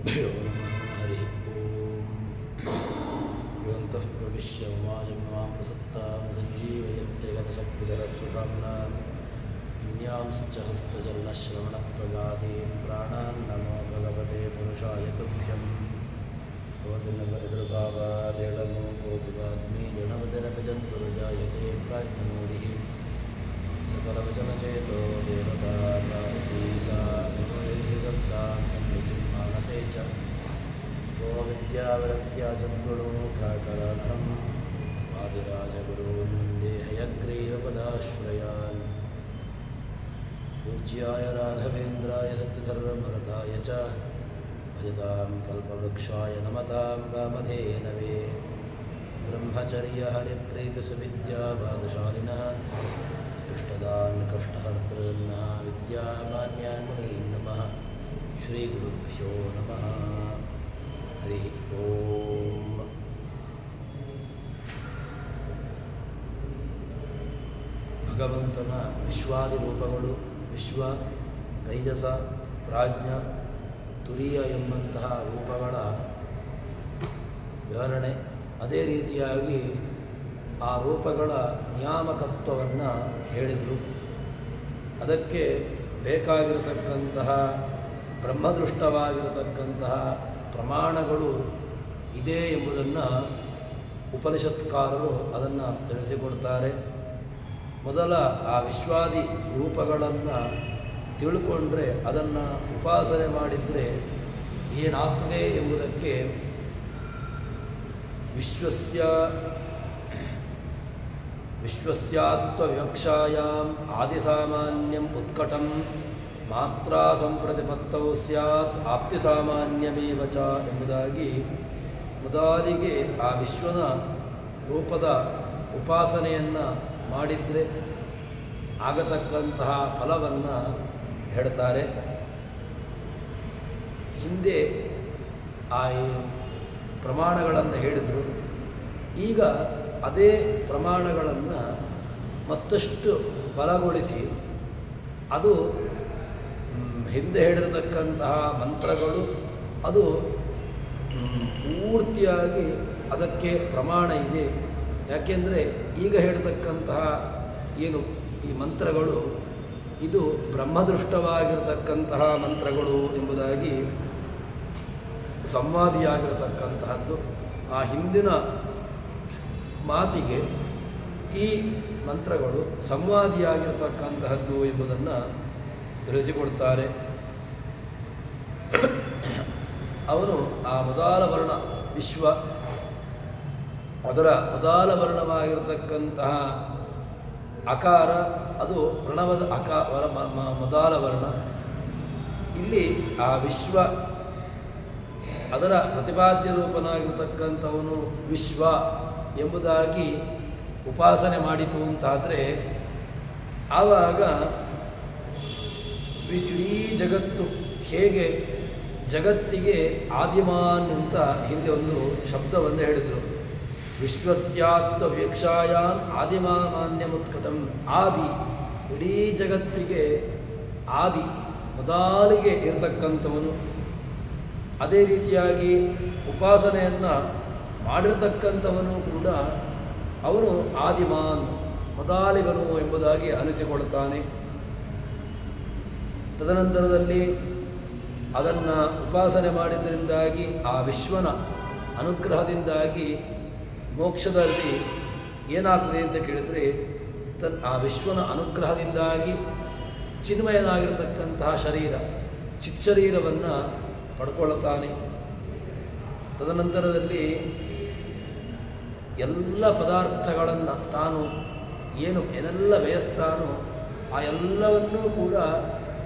श्रीगुरुभ्यो नमः। हरिः ओम्। योऽन्तः प्रविश्य ममाजं मां प्रसत्तां सञ्जीवयत्यगतशक्तिधरस्वधाम्नां पुण्यांश्च हस्तचरणश्रवणप्रगादीन् प्राणान् नमो भगवते पुरुषाय तुभ्यं। भवति नवनिर्भावादेडमो गोपिवाग्मी जडमतिरभिजन्तुर्जायते प्राज्ञमूढिः सकलवचनचेतो देवता भारती सा दत्तां सन्निधिं मानसे च को विद्याविरक्त्या सद्गुणोऽकाकरानहम् आदिराजगुरून् वन्दे हयग्रीवपदाश्रयान्। पूज्याय राघवेन्द्राय सत्यधर्मरताय च भजतां कल्पवृक्षाय नमतां कामधेनवे। ब्रह्मचर्यहरिप्रीतिसुविद्यावादशालिनः इष्टदान् कष्टहर्तॄन्नः विद्यामान्यान् मुनीन् नमः। श्रीगुरुभ्यो नमः। हरिः ओम्। ಭಗವಂತನ ವಿಶ್ವಾದಿ ರೂಪಗಳು ವಿಶ್ವ, ತೈಜಸ, ಪ್ರಾಜ್ಞ, ತುರಿಯ ಎಂಬಂತಹ ರೂಪಗಳ ವಿವರಣೆ, ಅದೇ ರೀತಿಯಾಗಿ ಆ ರೂಪಗಳ ನಿಯಾಮಕತ್ವವನ್ನು ಹೇಳಿದರು. ಅದಕ್ಕೆ ಬೇಕಾಗಿರತಕ್ಕಂತಹ ಬ್ರಹ್ಮದೃಷ್ಟವಾಗಿರತಕ್ಕಂತಹ ಪ್ರಮಾಣಗಳು ಇದೆ ಎಂಬುದನ್ನು ಉಪನಿಷತ್ಕಾರರು ಅದನ್ನು ತಿಳಿಸಿಕೊಡ್ತಾರೆ. ಮೊದಲ ಆ ವಿಶ್ವಾದಿ ರೂಪಗಳನ್ನು ತಿಳ್ಕೊಂಡ್ರೆ ಅದನ್ನು ಉಪಾಸನೆ ಮಾಡಿದರೆ ಏನಾಗ್ತದೆ ಎಂಬುದಕ್ಕೆ ವಿಶ್ವಸ್ಯಾತ್ವವಿವಕ್ಷಾಯಾಂ ಆದಿಸಾಮಾನ್ಯಂ ಉತ್ಕಟಂ ಮಾತ್ರಾ ಸಂಪ್ರತಿಪತ್ತೌ ಸ್ಯಾತ್ ಆಪ್ತಿಸಾಮಾನ್ಯಮೇವ ಚ ಎಂಬುದಾಗಿ ಮೊದಲಿಗೆ ಆ ವಿಶ್ವನ ರೂಪದ ಉಪಾಸನೆಯನ್ನು ಮಾಡಿದರೆ ಆಗತಕ್ಕಂತಹ ಫಲವನ್ನು ಹೇಳ್ತಾರೆ. ಹಿಂದೆ ಆ ಪ್ರಮಾಣಗಳನ್ನು ಹೇಳಿದರು. ಈಗ ಅದೇ ಪ್ರಮಾಣಗಳನ್ನು ಮತ್ತಷ್ಟು ಬಲಗೊಳಿಸಿ ಅದು ಹಿಂದೆ ಹೇಳಿರತಕ್ಕಂತಹ ಮಂತ್ರಗಳು ಅದು ಪೂರ್ತಿಯಾಗಿ ಅದಕ್ಕೆ ಪ್ರಮಾಣ ಇದೆ. ಯಾಕೆಂದರೆ ಈಗ ಹೇಳ್ತಕ್ಕಂತಹ ಏನು ಈ ಮಂತ್ರಗಳು ಇದು ಬ್ರಹ್ಮದೃಷ್ಟವಾಗಿರತಕ್ಕಂತಹ ಮಂತ್ರಗಳು ಎಂಬುದಾಗಿ ಸಂವಾದಿಯಾಗಿರತಕ್ಕಂತಹದ್ದು. ಆ ಹಿಂದಿನ ಮಾತಿಗೆ ಈ ಮಂತ್ರಗಳು ಸಂವಾದಿಯಾಗಿರತಕ್ಕಂತಹದ್ದು ಎಂಬುದನ್ನು ತಿಳಿಸಿಕೊಡ್ತಾರೆ. ಅವನು ಆ ಮೊದಲ ವರ್ಣ ವಿಶ್ವ, ಅದರ ಮೊದಲ ವರ್ಣವಾಗಿರತಕ್ಕಂತಹ ಅಕಾರ, ಅದು ಪ್ರಣವದ ಮೊದಲ ವರ್ಣ. ಇಲ್ಲಿ ಆ ವಿಶ್ವ ಅದರ ಪ್ರತಿಪಾದ್ಯ ರೂಪನಾಗಿರ್ತಕ್ಕಂಥವನು ವಿಶ್ವ ಎಂಬುದಾಗಿ ಉಪಾಸನೆ ಮಾಡಿತು ಅಂತಾದರೆ ಆವಾಗ ಇಡೀ ಜಗತ್ತು ಹೇಗೆ ಜಗತ್ತಿಗೆ ಆದಿಮಾನ್ ಅಂತ ಹಿಂದೆ ಒಂದು ಶಬ್ದವನ್ನು ಹೇಳಿದರು. ವಿಶ್ವಸ್ಯಾತ್ವವೀಕ್ಷಾಯಾಂ ಆದಿಮಾನ್ಯಮುತ್ಕಟಂ. ಆದಿ, ಇಡೀ ಜಗತ್ತಿಗೆ ಆದಿ, ಮೊದಲಿಗೆ ಇರತಕ್ಕಂಥವನು. ಅದೇ ರೀತಿಯಾಗಿ ಉಪಾಸನೆಯನ್ನು ಮಾಡಿರತಕ್ಕಂಥವನು ಕೂಡ ಅವನು ಆದಿಮಾನ್, ಮೊದಲಿಗನು ಎಂಬುದಾಗಿ ಅನಿಸಿಕೊಳ್ಳುತ್ತಾನೆ. ತದನಂತರದಲ್ಲಿ ಅದನ್ನು ಉಪಾಸನೆ ಮಾಡಿದ್ದರಿಂದಾಗಿ ಆ ವಿಶ್ವನ ಅನುಗ್ರಹದಿಂದಾಗಿ ಮೋಕ್ಷದಲ್ಲಿ ಏನಾಗ್ತದೆ ಅಂತ ಕೇಳಿದರೆ ಆ ವಿಶ್ವನ ಅನುಗ್ರಹದಿಂದಾಗಿ ಚಿನ್ಮಯನಾಗಿರತಕ್ಕಂತಹ ಶರೀರ, ಚಿತ್ಶರೀರವನ್ನು ಪಡ್ಕೊಳ್ಳುತ್ತಾನೆ. ತದನಂತರದಲ್ಲಿ ಎಲ್ಲ ಪದಾರ್ಥಗಳನ್ನು ತಾನು ಏನೆಲ್ಲ ಬಯಸ್ತಾನೋ ಆ ಎಲ್ಲವನ್ನೂ ಕೂಡ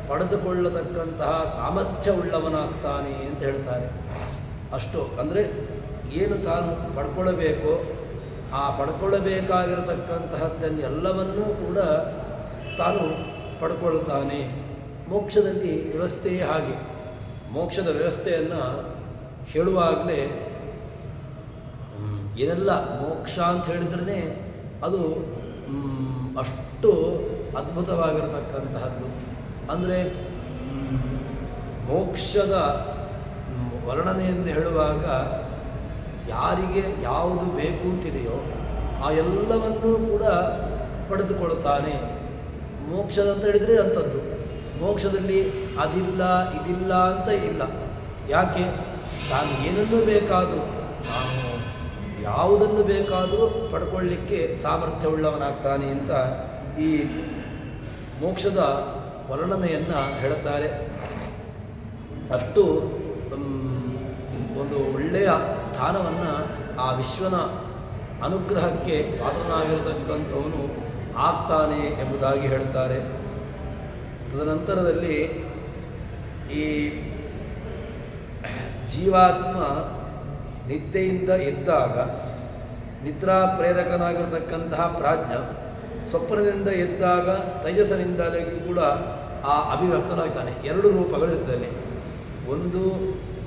ಪಡೆದುಕೊಳ್ಳತಕ್ಕಂತಹ ಸಾಮರ್ಥ್ಯವುಳ್ಳವನಾಗ್ತಾನೆ ಅಂತ ಹೇಳ್ತಾರೆ. ಅಷ್ಟು ಅಂದರೆ ಏನು ತಾನು ಪಡ್ಕೊಳ್ಳಬೇಕೋ ಆ ಪಡ್ಕೊಳ್ಳಬೇಕಾಗಿರತಕ್ಕಂತಹದ್ದನ್ನೆಲ್ಲವನ್ನೂ ಕೂಡ ತಾನು ಪಡ್ಕೊಳ್ತಾನೆ. ಮೋಕ್ಷದಲ್ಲಿ ವ್ಯವಸ್ಥೆಯೇ ಹಾಗೆ. ಮೋಕ್ಷದ ವ್ಯವಸ್ಥೆಯನ್ನು ಹೇಳುವಾಗಲೇ ಏನೆಲ್ಲ ಮೋಕ್ಷ ಅಂತ ಹೇಳಿದ್ರೇ ಅದು ಅಷ್ಟು ಅದ್ಭುತವಾಗಿರತಕ್ಕಂತಹದ್ದು. ಅಂದರೆ ಮೋಕ್ಷದ ವರ್ಣನೆಯನ್ನು ಹೇಳುವಾಗ ಯಾರಿಗೆ ಯಾವುದು ಬೇಕು ಅಂತಿದೆಯೋ ಆ ಎಲ್ಲವನ್ನೂ ಕೂಡ ಪಡೆದುಕೊಳ್ತಾನೆ. ಮೋಕ್ಷದಂತ ಹೇಳಿದರೆ ಅಂಥದ್ದು. ಮೋಕ್ಷದಲ್ಲಿ ಅದಿಲ್ಲ ಇದಿಲ್ಲ ಅಂತ ಇಲ್ಲ. ಯಾಕೆ? ತಾನು ಏನನ್ನೂ ಬೇಕಾದರೂ, ನಾನು ಯಾವುದನ್ನು ಬೇಕಾದರೂ ಪಡ್ಕೊಳ್ಳಿಕ್ಕೆ ಸಾಮರ್ಥ್ಯವುಳ್ಳವನಾಗ್ತಾನೆ ಅಂತ ಈ ಮೋಕ್ಷದ ವರ್ಣನೆಯನ್ನು ಹೇಳುತ್ತಾರೆ. ಅಷ್ಟು ಒಂದು ಒಳ್ಳೆಯ ಸ್ಥಾನವನ್ನು ಆ ವಿಶ್ವನ ಅನುಗ್ರಹಕ್ಕೆ ಪಾತ್ರನಾಗಿರತಕ್ಕಂಥವನು ಆಗ್ತಾನೆ ಎಂಬುದಾಗಿ ಹೇಳ್ತಾರೆ. ತದನಂತರದಲ್ಲಿ ಈ ಜೀವಾತ್ಮ ನಿದ್ದೆಯಿಂದ ಎದ್ದಾಗ ನಿದ್ರಾ ಪ್ರೇರಕನಾಗಿರತಕ್ಕಂತಹ ಪ್ರಾಜ್ಞ ಸ್ವಪ್ನದಿಂದ ಎದ್ದಾಗ ತೈಜಸನಿಂದಾಗಿ ಕೂಡ ಆ ಅಭಿವ್ಯಕ್ತನಾಗ್ತಾನೆ. ಎರಡು ರೂಪಗಳಿರ್ತದೆ. ಒಂದು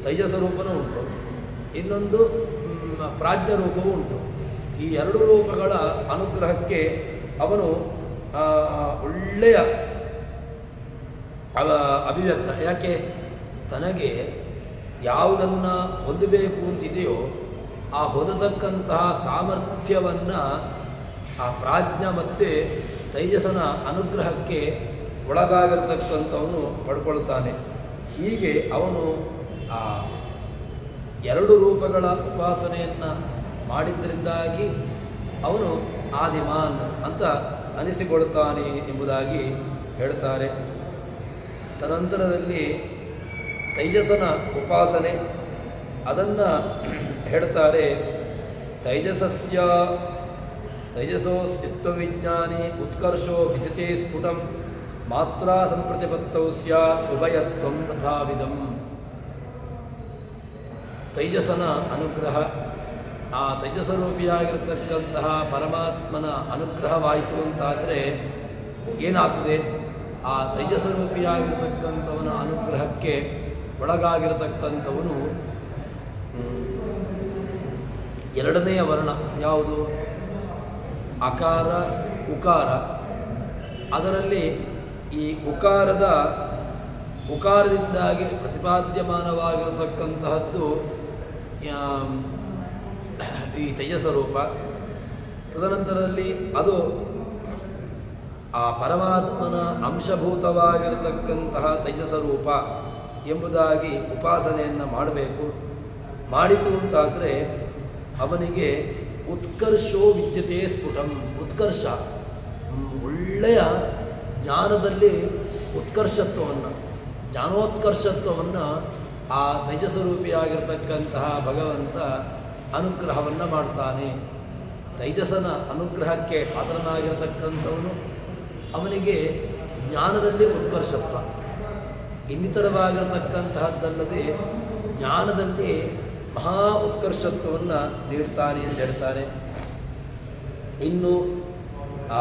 ತೈಜಸ ರೂಪನೂ ಉಂಟು, ಇನ್ನೊಂದು ಪ್ರಾಜ್ಞ ರೂಪವೂ ಉಂಟು. ಈ ಎರಡು ರೂಪಗಳ ಅನುಗ್ರಹಕ್ಕೆ ಅವನು ಒಳ್ಳೆಯ ಅಭಿವ್ಯಕ್ತ. ಯಾಕೆ? ತನಗೆ ಯಾವುದನ್ನು ಹೊಂದಬೇಕು ಅಂತಿದೆಯೋ ಆ ಹೊಂದತಕ್ಕಂತಹ ಸಾಮರ್ಥ್ಯವನ್ನು ಆ ಪ್ರಾಜ್ಞ ಮತ್ತು ತೈಜಸನ ಅನುಗ್ರಹಕ್ಕೆ ಒಳಗಾಗಿರತಕ್ಕಂಥವನು ಪಡ್ಕೊಳ್ತಾನೆ. ಹೀಗೆ ಅವನು ಆ ಎರಡು ರೂಪಗಳ ಉಪಾಸನೆಯನ್ನು ಮಾಡಿದ್ದರಿಂದಾಗಿ ಅವನು ಆದಿಮಾನ್ ಅಂತ ಅನಿಸಿಕೊಳ್ತಾನೆ ಎಂಬುದಾಗಿ ಹೇಳ್ತಾರೆ. ತದನಂತರದಲ್ಲಿ ತೈಜಸನ ಉಪಾಸನೆ ಅದನ್ನು ಹೇಳ್ತಾರೆ. ತೈಜಸೋಸ್ಯತ್ವವಿಜ್ಞಾನೇ ಉತ್ಕರ್ಷೋ ವಿದ್ಯತೆ ಸ್ಫುಟಂ ಮಾತ್ರಾ ಸಂಪ್ರತಿಪತ್ತೌ ಸ್ಯಾತ್ ಉಭಯತ್ವಂ ತಥಾವಿಧಂ. ತೈಜಸನ ಅನುಗ್ರಹ, ಆ ತೈಜಸರೂಪಿಯಾಗಿರ್ತಕ್ಕಂತಹ ಪರಮಾತ್ಮನ ಅನುಗ್ರಹವಾಯಿತು ಅಂತಾದರೆ ಏನಾಗ್ತದೆ? ಆ ತೈಜಸರೂಪಿಯಾಗಿರ್ತಕ್ಕಂಥವನ ಅನುಗ್ರಹಕ್ಕೆ ಒಳಗಾಗಿರತಕ್ಕಂಥವನು ಎರಡನೆಯ ವರ್ಣ ಯಾವುದು? ಅಕಾರ ಉಕಾರ. ಅದರಲ್ಲಿ ಈ ಉಕಾರದಿಂದಾಗಿ ಪ್ರತಿಪಾದ್ಯಮಾನವಾಗಿರತಕ್ಕಂತಹದ್ದು ಈ ತೈಜಸ ರೂಪ. ತದನಂತರದಲ್ಲಿ ಅದು ಆ ಪರಮಾತ್ಮನ ಅಂಶಭೂತವಾಗಿರತಕ್ಕಂತಹ ತೈಜಸ ರೂಪ ಎಂಬುದಾಗಿ ಉಪಾಸನೆಯನ್ನು ಮಾಡಬೇಕು. ಮಾಡಿತು ಅಂತಾದರೆ ಅವನಿಗೆ ಉತ್ಕರ್ಷೋ ವಿದ್ಯತೆ ಸ್ಫುಟಂ. ಉತ್ಕರ್ಷ, ಒಳ್ಳೆಯ ಜ್ಞಾನದಲ್ಲಿ ಉತ್ಕರ್ಷತ್ವವನ್ನು, ಜ್ಞಾನೋತ್ಕರ್ಷತ್ವವನ್ನು ಆ ತೈಜಸರೂಪಿಯಾಗಿರ್ತಕ್ಕಂತಹ ಭಗವಂತ ಅನುಗ್ರಹವನ್ನು ಮಾಡ್ತಾನೆ. ತೈಜಸನ ಅನುಗ್ರಹಕ್ಕೆ ಪಾತ್ರನಾಗಿರತಕ್ಕಂಥವನು ಅವನಿಗೆ ಜ್ಞಾನದಲ್ಲಿ ಉತ್ಕರ್ಷತ್ವ, ಇನ್ನಿತರವಾಗಿರತಕ್ಕಂತಹದ್ದಲ್ಲದೆ ಜ್ಞಾನದಲ್ಲಿ ಮಹಾ ಉತ್ಕರ್ಷತ್ವವನ್ನು ನೀಡ್ತಾನೆ ಎಂದು ಹೇಳ್ತಾರೆ. ಇನ್ನು ಆ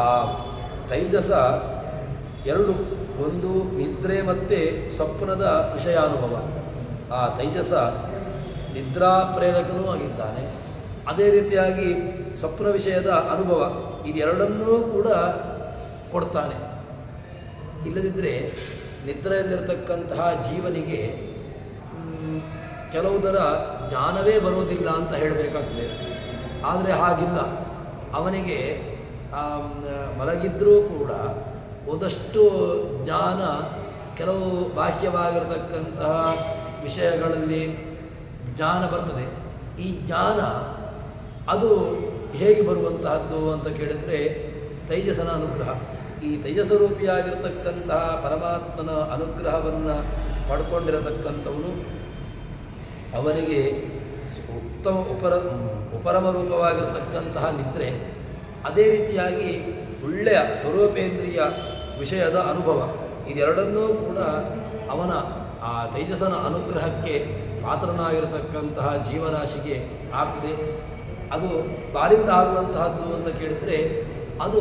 ತೈಜಸ ಎರಡು, ಒಂದು ನಿದ್ರೆ ಮತ್ತು ಸ್ವಪ್ನದ ವಿಷಯಾನುಭವ. ಆ ತೈಜಸ ನಿದ್ರಾ ಪ್ರೇರಕನೂ ಆಗಿದ್ದಾನೆ, ಅದೇ ರೀತಿಯಾಗಿ ಸ್ವಪ್ನ ವಿಷಯದ ಅನುಭವ, ಇದೆರಡನ್ನೂ ಕೂಡ ಕೊಡ್ತಾನೆ. ಇಲ್ಲದಿದ್ದರೆ ನಿದ್ರೆಯಲ್ಲಿರ್ತಕ್ಕಂತಹ ಜೀವನಿಗೆ ಕೆಲವುದರ ಜ್ಞಾನವೇ ಬರೋದಿಲ್ಲ ಅಂತ ಹೇಳಬೇಕಾಗ್ತದೆ. ಆದರೆ ಹಾಗಿಲ್ಲ. ಅವನಿಗೆ ಮಲಗಿದ್ರೂ ಕೂಡ ಒಂದಷ್ಟು ಜ್ಞಾನ, ಕೆಲವು ಬಾಹ್ಯವಾಗಿರತಕ್ಕಂತಹ ವಿಷಯಗಳಲ್ಲಿ ಜ್ಞಾನ ಬರ್ತದೆ. ಈ ಜ್ಞಾನ ಅದು ಹೇಗೆ ಬರುವಂತಹದ್ದು ಅಂತ ಕೇಳಿದರೆ ತೈಜಸನ ಅನುಗ್ರಹ. ಈ ತೈಜಸರೂಪಿಯಾಗಿರ್ತಕ್ಕಂತಹ ಪರಮಾತ್ಮನ ಅನುಗ್ರಹವನ್ನು ಪಡ್ಕೊಂಡಿರತಕ್ಕಂಥವನು ಅವನಿಗೆ ಉತ್ತಮ ಉಪರಮ ರೂಪವಾಗಿರತಕ್ಕಂತಹ ನಿದ್ರೆ, ಅದೇ ರೀತಿಯಾಗಿ ಒಳ್ಳೆಯ ಸ್ವರೂಪೇಂದ್ರಿಯ ವಿಷಯದ ಅನುಭವ, ಇದೆರಡನ್ನೂ ಕೂಡ ಅವನ ಆ ತೈಜಸನ ಅನುಗ್ರಹಕ್ಕೆ ಪಾತ್ರನಾಗಿರತಕ್ಕಂತಹ ಜೀವರಾಶಿಗೆ ಆಗ್ತದೆ. ಅದು ಬಾರಿಂದ ಆಗುವಂತಹದ್ದು ಅಂತ ಕೇಳಿದರೆ ಅದು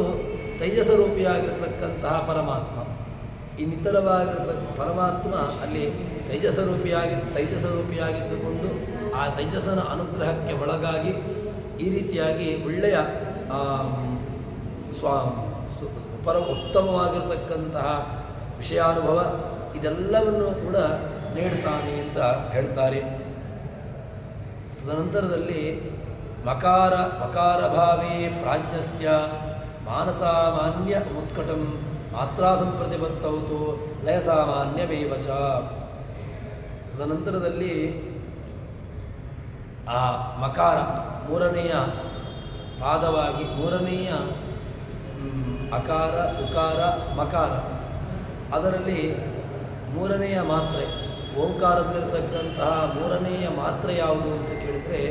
ತೈಜಸ ರೂಪಿಯಾಗಿರ್ತಕ್ಕಂತಹ ಪರಮಾತ್ಮ. ಇನ್ನಿತರವಾಗಿರ್ತಕ್ಕ ಪರಮಾತ್ಮ ಅಲ್ಲಿ ತೈಜಸ ರೂಪಿಯಾಗಿದ್ದುಕೊಂಡು ಆ ತೈಜಸನ ಅನುಗ್ರಹಕ್ಕೆ ಒಳಗಾಗಿ ಈ ರೀತಿಯಾಗಿ ಒಳ್ಳೆಯ ಉತ್ತಮವಾಗಿರ್ತಕ್ಕಂತಹ ವಿಷಯಾನುಭವ ಇದೆಲ್ಲವನ್ನು ಕೂಡ ನೀಡ್ತಾನೆ ಅಂತ ಹೇಳ್ತಾರೆ. ತದನಂತರದಲ್ಲಿ ಮಕಾರಭಾವೇ ಪ್ರಾಜ್ಞಸ್ಯ ಮಾನಸಾಮಾನ್ಯ ಮುತ್ಕಟಂ ಮಾತ್ರಾಸಂಪ್ರತಿಪತ್ತೌತು ಲಯಸಾಮಾನ್ಯವೇವ ಚ. ತದನಂತರದಲ್ಲಿ ಆ ಮಕಾರ ಮೂರನೆಯ ಪಾದವಾಗಿ ಮೂರನೆಯ ಅಕಾರ ಉಕಾರ ಮಕಾರ, ಅದರಲ್ಲಿ ಮೂರನೆಯ ಮಾತ್ರೆ ಓಂಕಾರದಲ್ಲಿರತಕ್ಕಂತಹ ಮೂರನೆಯ ಮಾತ್ರೆ ಯಾವುದು ಅಂತ ಕೇಳಿದರೆ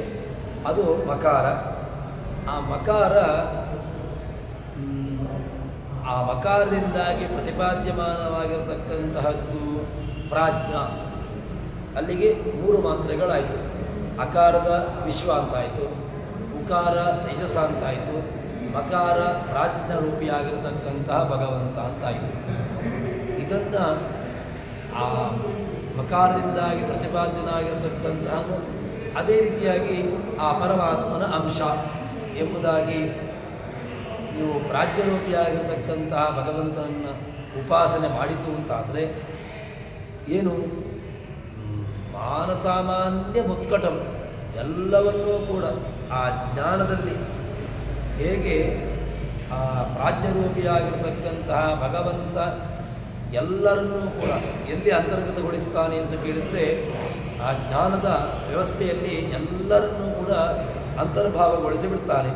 ಅದು ಮಕಾರ. ಆ ಮಕಾರದಿಂದಾಗಿ ಪ್ರತಿಪಾದ್ಯಮಾನವಾಗಿರತಕ್ಕಂತಹದ್ದು ಪ್ರಾಜ್ಞ. ಅಲ್ಲಿಗೆ ಮೂರು ಮಾತ್ರೆಗಳಾಯಿತು. ಅಕಾರದ ವಿಶ್ವ ಅಂತಾಯಿತು, ಉಕಾರ ತೈಜಸ ಅಂತಾಯಿತು, ಮಕಾರ ಪ್ರಾಜ್ಞರೂಪಿಯಾಗಿರತಕ್ಕಂತಹ ಭಗವಂತ ಅಂತಾಯಿತು. ಇದನ್ನು ಆ ಮಕಾರದಿಂದಾಗಿ ಪ್ರತಿಪಾದ್ಯನಾಗಿರತಕ್ಕಂತಹ ಅದೇ ರೀತಿಯಾಗಿ ಆ ಪರಮಾತ್ಮನ ಅಂಶ ಎಂಬುದಾಗಿ ನೀವು ಪ್ರಾಜ್ಞರೂಪಿಯಾಗಿರತಕ್ಕಂತಹ ಭಗವಂತನನ್ನು ಉಪಾಸನೆ ಮಾಡಿತು ಅಂತಾದರೆ ಏನು ಮಾನಸಾಮಾನ್ಯ ಮುತ್ಕಟಂ ಎಲ್ಲವನ್ನೂ ಕೂಡ ಆ ಜ್ಞಾನದಲ್ಲಿ ಹೇಗೆ ಆ ಪ್ರಾಜ್ಞರೂಪಿಯಾಗಿರತಕ್ಕಂತಹ ಭಗವಂತ ಎಲ್ಲರನ್ನೂ ಕೂಡ ಎಲ್ಲಿ ಅಂತರ್ಗತಗೊಳಿಸ್ತಾನೆ ಅಂತ ಕೇಳಿದರೆ ಆ ಜ್ಞಾನದ ವ್ಯವಸ್ಥೆಯಲ್ಲಿ ಎಲ್ಲರನ್ನೂ ಕೂಡ ಅಂತರ್ಭಾವಗೊಳಿಸಿಬಿಡ್ತಾನೆ.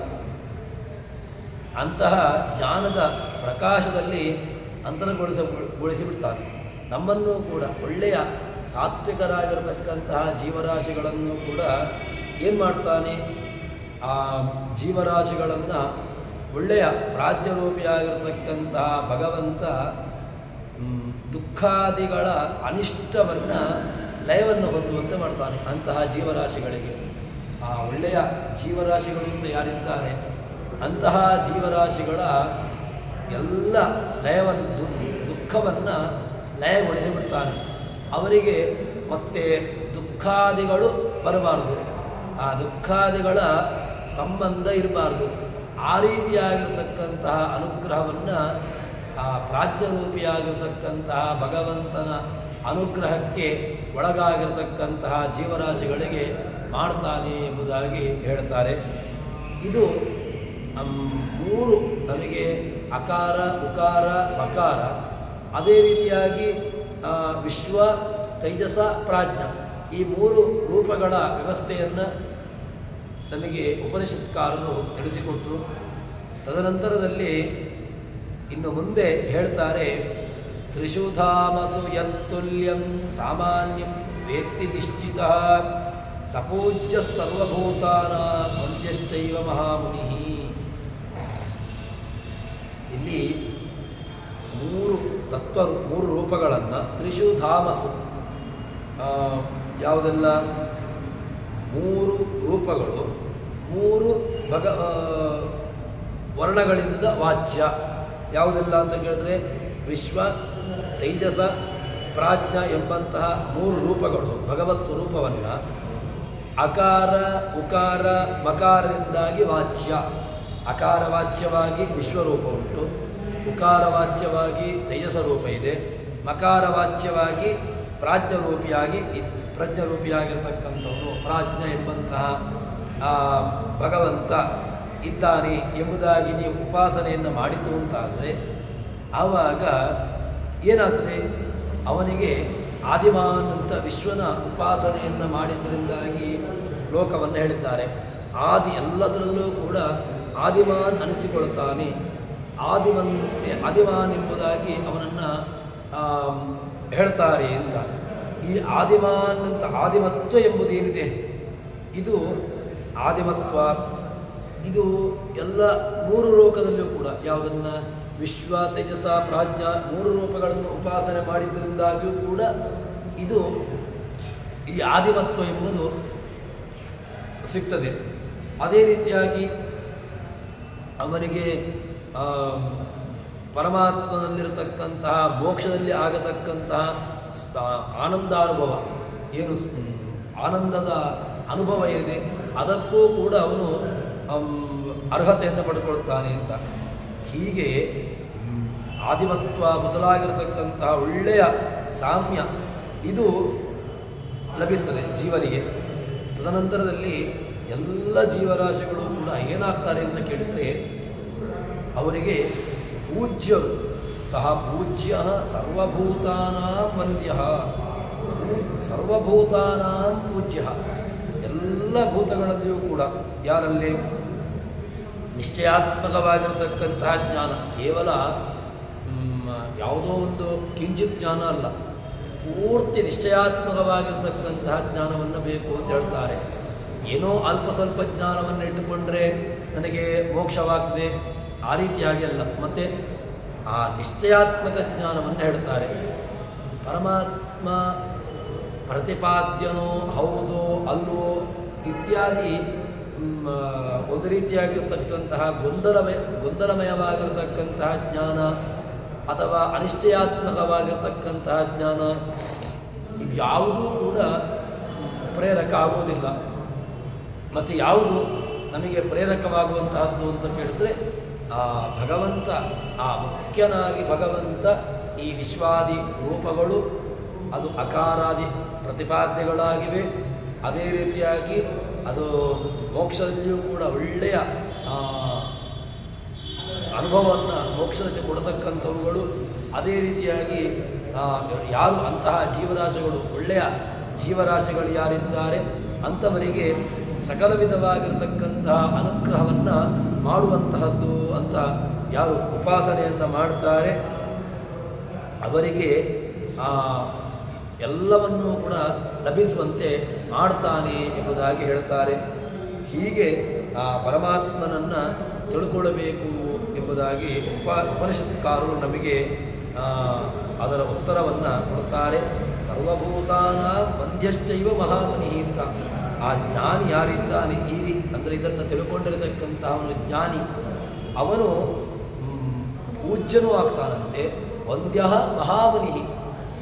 ಅಂತಹ ಜ್ಞಾನದ ಪ್ರಕಾಶದಲ್ಲಿ ಅಂತರಗೊಳಿಸಿಬಿಡ್ತಾನೆ. ನಮ್ಮನ್ನೂ ಕೂಡ ಒಳ್ಳೆಯ ಸಾತ್ವಿಕರಾಗಿರತಕ್ಕಂತಹ ಜೀವರಾಶಿಗಳನ್ನು ಕೂಡ ಏನು ಮಾಡ್ತಾನೆ, ಆ ಜೀವರಾಶಿಗಳನ್ನು ಒಳ್ಳೆಯ ಪ್ರಾಜ್ಞರೂಪಿಯಾಗಿರತಕ್ಕಂತಹ ಭಗವಂತ ದುಃಖಾದಿಗಳ ಅನಿಷ್ಟವನ್ನು ಲಯವನ್ನು ಹೊಂದುವಂತೆ ಮಾಡ್ತಾನೆ. ಅಂತಹ ಜೀವರಾಶಿಗಳಿಗೆ ಆ ಒಳ್ಳೆಯ ಜೀವರಾಶಿಗಳು ಅಂತ ಯಾರಿದ್ದಾರೆ ಅಂತಹ ಜೀವರಾಶಿಗಳ ಎಲ್ಲ ಲಯವನ್ನು ದುಃಖವನ್ನು ಲಯಗೊಳಿಸಿಬಿಡ್ತಾನೆ. ಅವರಿಗೆ ಮತ್ತೆ ದುಃಖಾದಿಗಳು ಬರಬಾರ್ದು, ಆ ದುಃಖಾದಿಗಳ ಸಂಬಂಧ ಇರಬಾರ್ದು. ಆ ರೀತಿಯಾಗಿರ್ತಕ್ಕಂತಹ ಅನುಗ್ರಹವನ್ನು ಆ ಪ್ರಾಜ್ಞರೂಪಿಯಾಗಿರ್ತಕ್ಕಂತಹ ಭಗವಂತನ ಅನುಗ್ರಹಕ್ಕೆ ಒಳಗಾಗಿರ್ತಕ್ಕಂತಹ ಜೀವರಾಶಿಗಳಿಗೆ ಮಾಡ್ತಾನೆ ಎಂಬುದಾಗಿ ಹೇಳ್ತಾರೆ. ಇದು ಮೂರು ನಮಗೆ ಅಕಾರ ಉಕಾರ ಮಕಾರ, ಅದೇ ರೀತಿಯಾಗಿ ವಿಶ್ವ ತೈಜಸ ಪ್ರಾಜ್ಞ ಈ ಮೂರು ರೂಪಗಳ ವ್ಯವಸ್ಥೆಯನ್ನು ನಮಗೆ ಉಪನಿಷತ್ಕಾರರು ತಿಳಿಸಿಕೊಟ್ಟರು. ತದನಂತರದಲ್ಲಿ ಇನ್ನು ಮುಂದೆ ಹೇಳ್ತಾರೆ, ತ್ರಿಷುಧಾಮಸು ಯತ್ತುಲ್ಯಂ ಸಾಮಾನ್ಯಂ ವೇತ್ತಿ ನಿಶ್ಚಿತ ಸಪೂಜ್ಯ ಸರ್ವಭೂತಾನಾಂ ವಂದ್ಯಶ್ಚೈವ ಮಹಾಮುನಿ. ಇಲ್ಲಿ ಮೂರು ಮೂರು ರೂಪಗಳನ್ನು ತ್ರಿಷುಧಾಮಸು ಯಾವುದೆಲ್ಲ ಮೂರು ರೂಪಗಳು ಮೂರು ವರ್ಣಗಳಿಂದ ವಾಚ್ಯ ಯಾವುದೆಲ್ಲ ಅಂತ ಕೇಳಿದ್ರೆ ವಿಶ್ವ ತೈಜಸ ಪ್ರಾಜ್ಞ ಎಂಬಂತಹ ಮೂರು ರೂಪಗಳು ಭಗವತ್ ಸ್ವರೂಪವನ್ನು ಅಕಾರ ಉಕಾರ ಮಕಾರದಿಂದಾಗಿ ವಾಚ್ಯ. ಅಕಾರ ವಾಚ್ಯವಾಗಿ ವಿಶ್ವರೂಪ ಉಂಟು, ಉಕಾರ ವಾಚ್ಯವಾಗಿ ತೈಜಸ ರೂಪ ಇದೆ, ಮಕಾರ ವಾಚ್ಯವಾಗಿ ಪ್ರಜ್ಞರೂಪಿಯಾಗಿರ್ತಕ್ಕಂಥವನು ಪ್ರಾಜ್ಞ ಎಂಬಂತಹ ಭಗವಂತ ಇದ್ದಾನೆ ಎಂಬುದಾಗಿ ನೀವು ಉಪಾಸನೆಯನ್ನು ಮಾಡಿತು ಅಂತಾದರೆ ಆವಾಗ ಏನಾಗ್ತದೆ, ಅವನಿಗೆ ಆದಿಮಾನ್ ಅಂತ ವಿಶ್ವನ ಉಪಾಸನೆಯನ್ನು ಮಾಡಿದ್ದರಿಂದಾಗಿ ಲೋಕವನ್ನು ಹೇಳಿದ್ದಾರೆ. ಎಲ್ಲದರಲ್ಲೂ ಕೂಡ ಆದಿಮಾನ್ ಅನಿಸಿಕೊಳ್ತಾನೆ. ಆದಿಮಾನ್ ಎಂಬುದಾಗಿ ಅವನನ್ನು ಹೇಳ್ತಾರೆ ಅಂತ. ಈ ಆದಿಮಾನ್ ಅಂತ ಆದಿಮತ್ವ ಎಂಬುದೇನಿದೆ ಇದು ಆದಿಮತ್ವ, ಇದು ಎಲ್ಲ ಮೂರು ಲೋಕದಲ್ಲೂ ಕೂಡ ಯಾವುದನ್ನು ವಿಶ್ವ ತೇಜಸ ಪ್ರಾಜ್ಞ ಮೂರು ರೂಪಗಳನ್ನು ಉಪಾಸನೆ ಮಾಡಿದ್ದರಿಂದಾಗಿಯೂ ಕೂಡ ಇದು ಈ ಆದಿಮತ್ವ ಎಂಬುದು ಸಿಗ್ತದೆ. ಅದೇ ರೀತಿಯಾಗಿ ಅವನಿಗೆ ಪರಮಾತ್ಮನಲ್ಲಿರತಕ್ಕಂತಹ ಮೋಕ್ಷದಲ್ಲಿ ಆಗತಕ್ಕಂತಹ ಆನಂದಾನುಭವ ಏನು ಆನಂದದ ಅನುಭವ ಏನಿದೆ ಅದಕ್ಕೂ ಕೂಡ ಅವನು ಅರ್ಹತೆಯನ್ನು ಪಡ್ಕೊಳ್ತಾನೆ ಅಂತ. ಹೀಗೆ ಆದಿಮತ್ವ ಮೊದಲಾಗಿರತಕ್ಕಂತಹ ಒಳ್ಳೆಯ ಸಾಮ್ಯ ಇದು ಲಭಿಸ್ತದೆ ಜೀವನಿಗೆ. ತದನಂತರದಲ್ಲಿ ಎಲ್ಲ ಜೀವರಾಶಿಗಳು ಕೂಡ ಏನಾಗ್ತಾರೆ ಅಂತ ಕೇಳಿದರೆ ಅವರಿಗೆ ಪೂಜ್ಯರು ಸಹ ಪೂಜ್ಯ ಸರ್ವಭೂತಾನಾಂ ವಂದ್ಯ ಸರ್ವಭೂತಾನಾಂ ಪೂಜ್ಯ ಎಲ್ಲ ಭೂತಗಳಲ್ಲಿಯೂ ಕೂಡ ಯಾರಲ್ಲಿ ನಿಶ್ಚಯಾತ್ಮಕವಾಗಿರತಕ್ಕಂತಹ ಜ್ಞಾನ ಕೇವಲ ಯಾವುದೋ ಒಂದು ಕಿಂಚಿತ್ ಜ್ಞಾನ ಅಲ್ಲ, ಪೂರ್ತಿ ನಿಶ್ಚಯಾತ್ಮಕವಾಗಿರ್ತಕ್ಕಂತಹ ಜ್ಞಾನವನ್ನು ಬೇಕು ಅಂತ ಹೇಳ್ತಾರೆ. ಏನೋ ಅಲ್ಪ ಸ್ವಲ್ಪ ಜ್ಞಾನವನ್ನು ಇಟ್ಟುಕೊಂಡ್ರೆ ನನಗೆ ಮೋಕ್ಷವಾಗ್ತದೆ ಆ ರೀತಿಯಾಗಿ ಅಲ್ಲ. ಮತ್ತು ಆ ನಿಶ್ಚಯಾತ್ಮಕ ಜ್ಞಾನವನ್ನು ಹೇಳ್ತಾರೆ. ಪರಮಾತ್ಮ ಪ್ರತಿಪಾದ್ಯನೋ ಹೌದೋ ಅಲ್ವೋ ಇತ್ಯಾದಿ ಒಂದು ರೀತಿಯಾಗಿರ್ತಕ್ಕಂತಹ ಗೊಂದಲಮಯವಾಗಿರತಕ್ಕಂತಹ ಜ್ಞಾನ ಅಥವಾ ಅನಿಶ್ಚಯಾತ್ಮಕವಾಗಿರ್ತಕ್ಕಂತಹ ಜ್ಞಾನ ಇದ್ಯಾವುದೂ ಕೂಡ ಪ್ರೇರಕ ಆಗೋದಿಲ್ಲ. ಮತ್ತು ಯಾವುದು ನಮಗೆ ಪ್ರೇರಕವಾಗುವಂತಹದ್ದು ಅಂತ ಕೇಳಿದ್ರೆ ಭಗವಂತ, ಮುಖ್ಯನಾಗಿ ಭಗವಂತ ಈ ವಿಶ್ವಾದಿ ರೂಪಗಳು ಅದು ಅಕಾರಾದಿ ಪ್ರತಿಪಾದ್ಯಗಳಾಗಿವೆ. ಅದೇ ರೀತಿಯಾಗಿ ಅದು ಮೋಕ್ಷದಲ್ಲಿಯೂ ಕೂಡ ಒಳ್ಳೆಯ ಅನುಭವವನ್ನು ಮೋಕ್ಷದಲ್ಲಿ ಕೊಡತಕ್ಕಂಥವುಗಳು. ಅದೇ ರೀತಿಯಾಗಿ ಯಾರು ಅಂತಹ ಜೀವರಾಶಿಗಳು ಒಳ್ಳೆಯ ಜೀವರಾಶಿಗಳು ಯಾರಿದ್ದಾರೆ ಅಂಥವರಿಗೆ ಸಕಲ ವಿಧವಾಗಿರತಕ್ಕಂತಹ ಅನುಗ್ರಹವನ್ನು ಮಾಡುವಂತಹದ್ದು ಅಂತ ಯಾರು ಉಪಾಸನೆಯನ್ನು ಮಾಡ್ತಾರೆ ಅವರಿಗೆ ಎಲ್ಲವನ್ನೂ ಕೂಡ ಲಭಿಸುವಂತೆ ಮಾಡ್ತಾನೆ ಎಂಬುದಾಗಿ ಹೇಳ್ತಾರೆ. ಹೀಗೆ ಆ ಪರಮಾತ್ಮನನ್ನು ತಿಳ್ಕೊಳ್ಳಬೇಕು ಎಂಬುದಾಗಿ ಉಪನಿಷತ್ಕಾರರು ನಮಗೆ ಅದರ ಉತ್ತರವನ್ನು ಕೊಡ್ತಾರೆ. ಸರ್ವಭೂತಾನ ವಂದ್ಯಶ್ಚೈವ ಮಹಾಮುನಿ ಅಂತ. ಆ ಜ್ಞಾನಿ ಯಾರಿದ್ದಾನೆ ಅಂದರೆ ಇದನ್ನು ತಿಳ್ಕೊಂಡಿರತಕ್ಕಂತಹ ಅವನು ಜ್ಞಾನಿ, ಅವನು ಪೂಜ್ಯನೂ ಆಗ್ತಾನಂತೆ. ವಂದ್ಯ ಮಹಾಮುನಿ,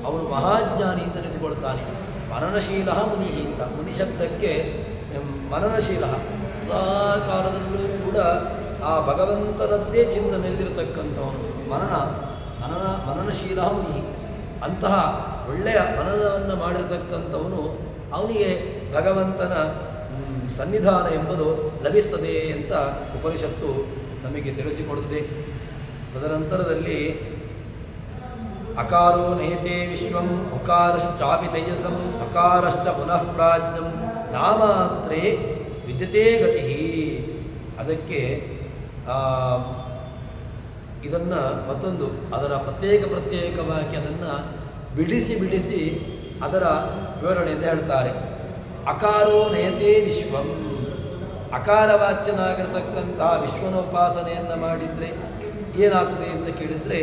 ಅವನು ಮಹಾಜ್ಞಾನಿ ಅಂತ ಅನಿಸಿಕೊಳ್ತಾನೆ. ಮನನಶೀಲ ಮುನಿ ಅಂತ. ಮುನಿ ಶಬ್ದಕ್ಕೆ ಮನನಶೀಲ, ಸದಾ ಕಾಲದಲ್ಲೂ ಕೂಡ ಆ ಭಗವಂತನದ್ದೇ ಚಿಂತನೆಯಲ್ಲಿರತಕ್ಕಂಥವನು. ಮನನಶೀಲ ಮುನಿ. ಅಂತಹ ಒಳ್ಳೆಯ ಮನನವನ್ನು ಮಾಡಿರತಕ್ಕಂಥವನು ಅವನಿಗೆ ಭಗವಂತನ ಸನ್ನಿಧಾನ ಎಂಬುದು ಲಭಿಸ್ತದೆ ಅಂತ ಉಪನಿಷತ್ತು ನಮಗೆ ತಿಳಿಸಿಕೊಡುತ್ತದೆ. ತದನಂತರದಲ್ಲಿ ಅಕಾರೋ ನೇತೆ ವಿಶ್ವಂ ಉಕಾರಶ್ಚಾಪಿ ತೇಜಸಂ ಅಕಾರಶ್ಚ ಪುನಃ ಪ್ರಾಜ್ಞಂ ನಾಮಾತ್ರೇ ವಿದ್ಯತೆ ಗತಿ. ಅದಕ್ಕೆ ಇದನ್ನು ಮತ್ತೊಂದು ಅದರ ಪ್ರತ್ಯೇಕವಾಗಿ ಅದನ್ನು ಬಿಡಿಸಿ ಅದರ ವಿವರಣೆಯಿಂದ ಹೇಳ್ತಾರೆ. ಅಕಾರೋ ನೇತೆ ವಿಶ್ವಂ, ಅಕಾರವಾಚ್ಯನಾಗಿರತಕ್ಕಂತಹ ವಿಶ್ವನ ಉಪಾಸನೆಯನ್ನು ಮಾಡಿದರೆ ಏನಾಗ್ತದೆ ಅಂತ ಕೇಳಿದರೆ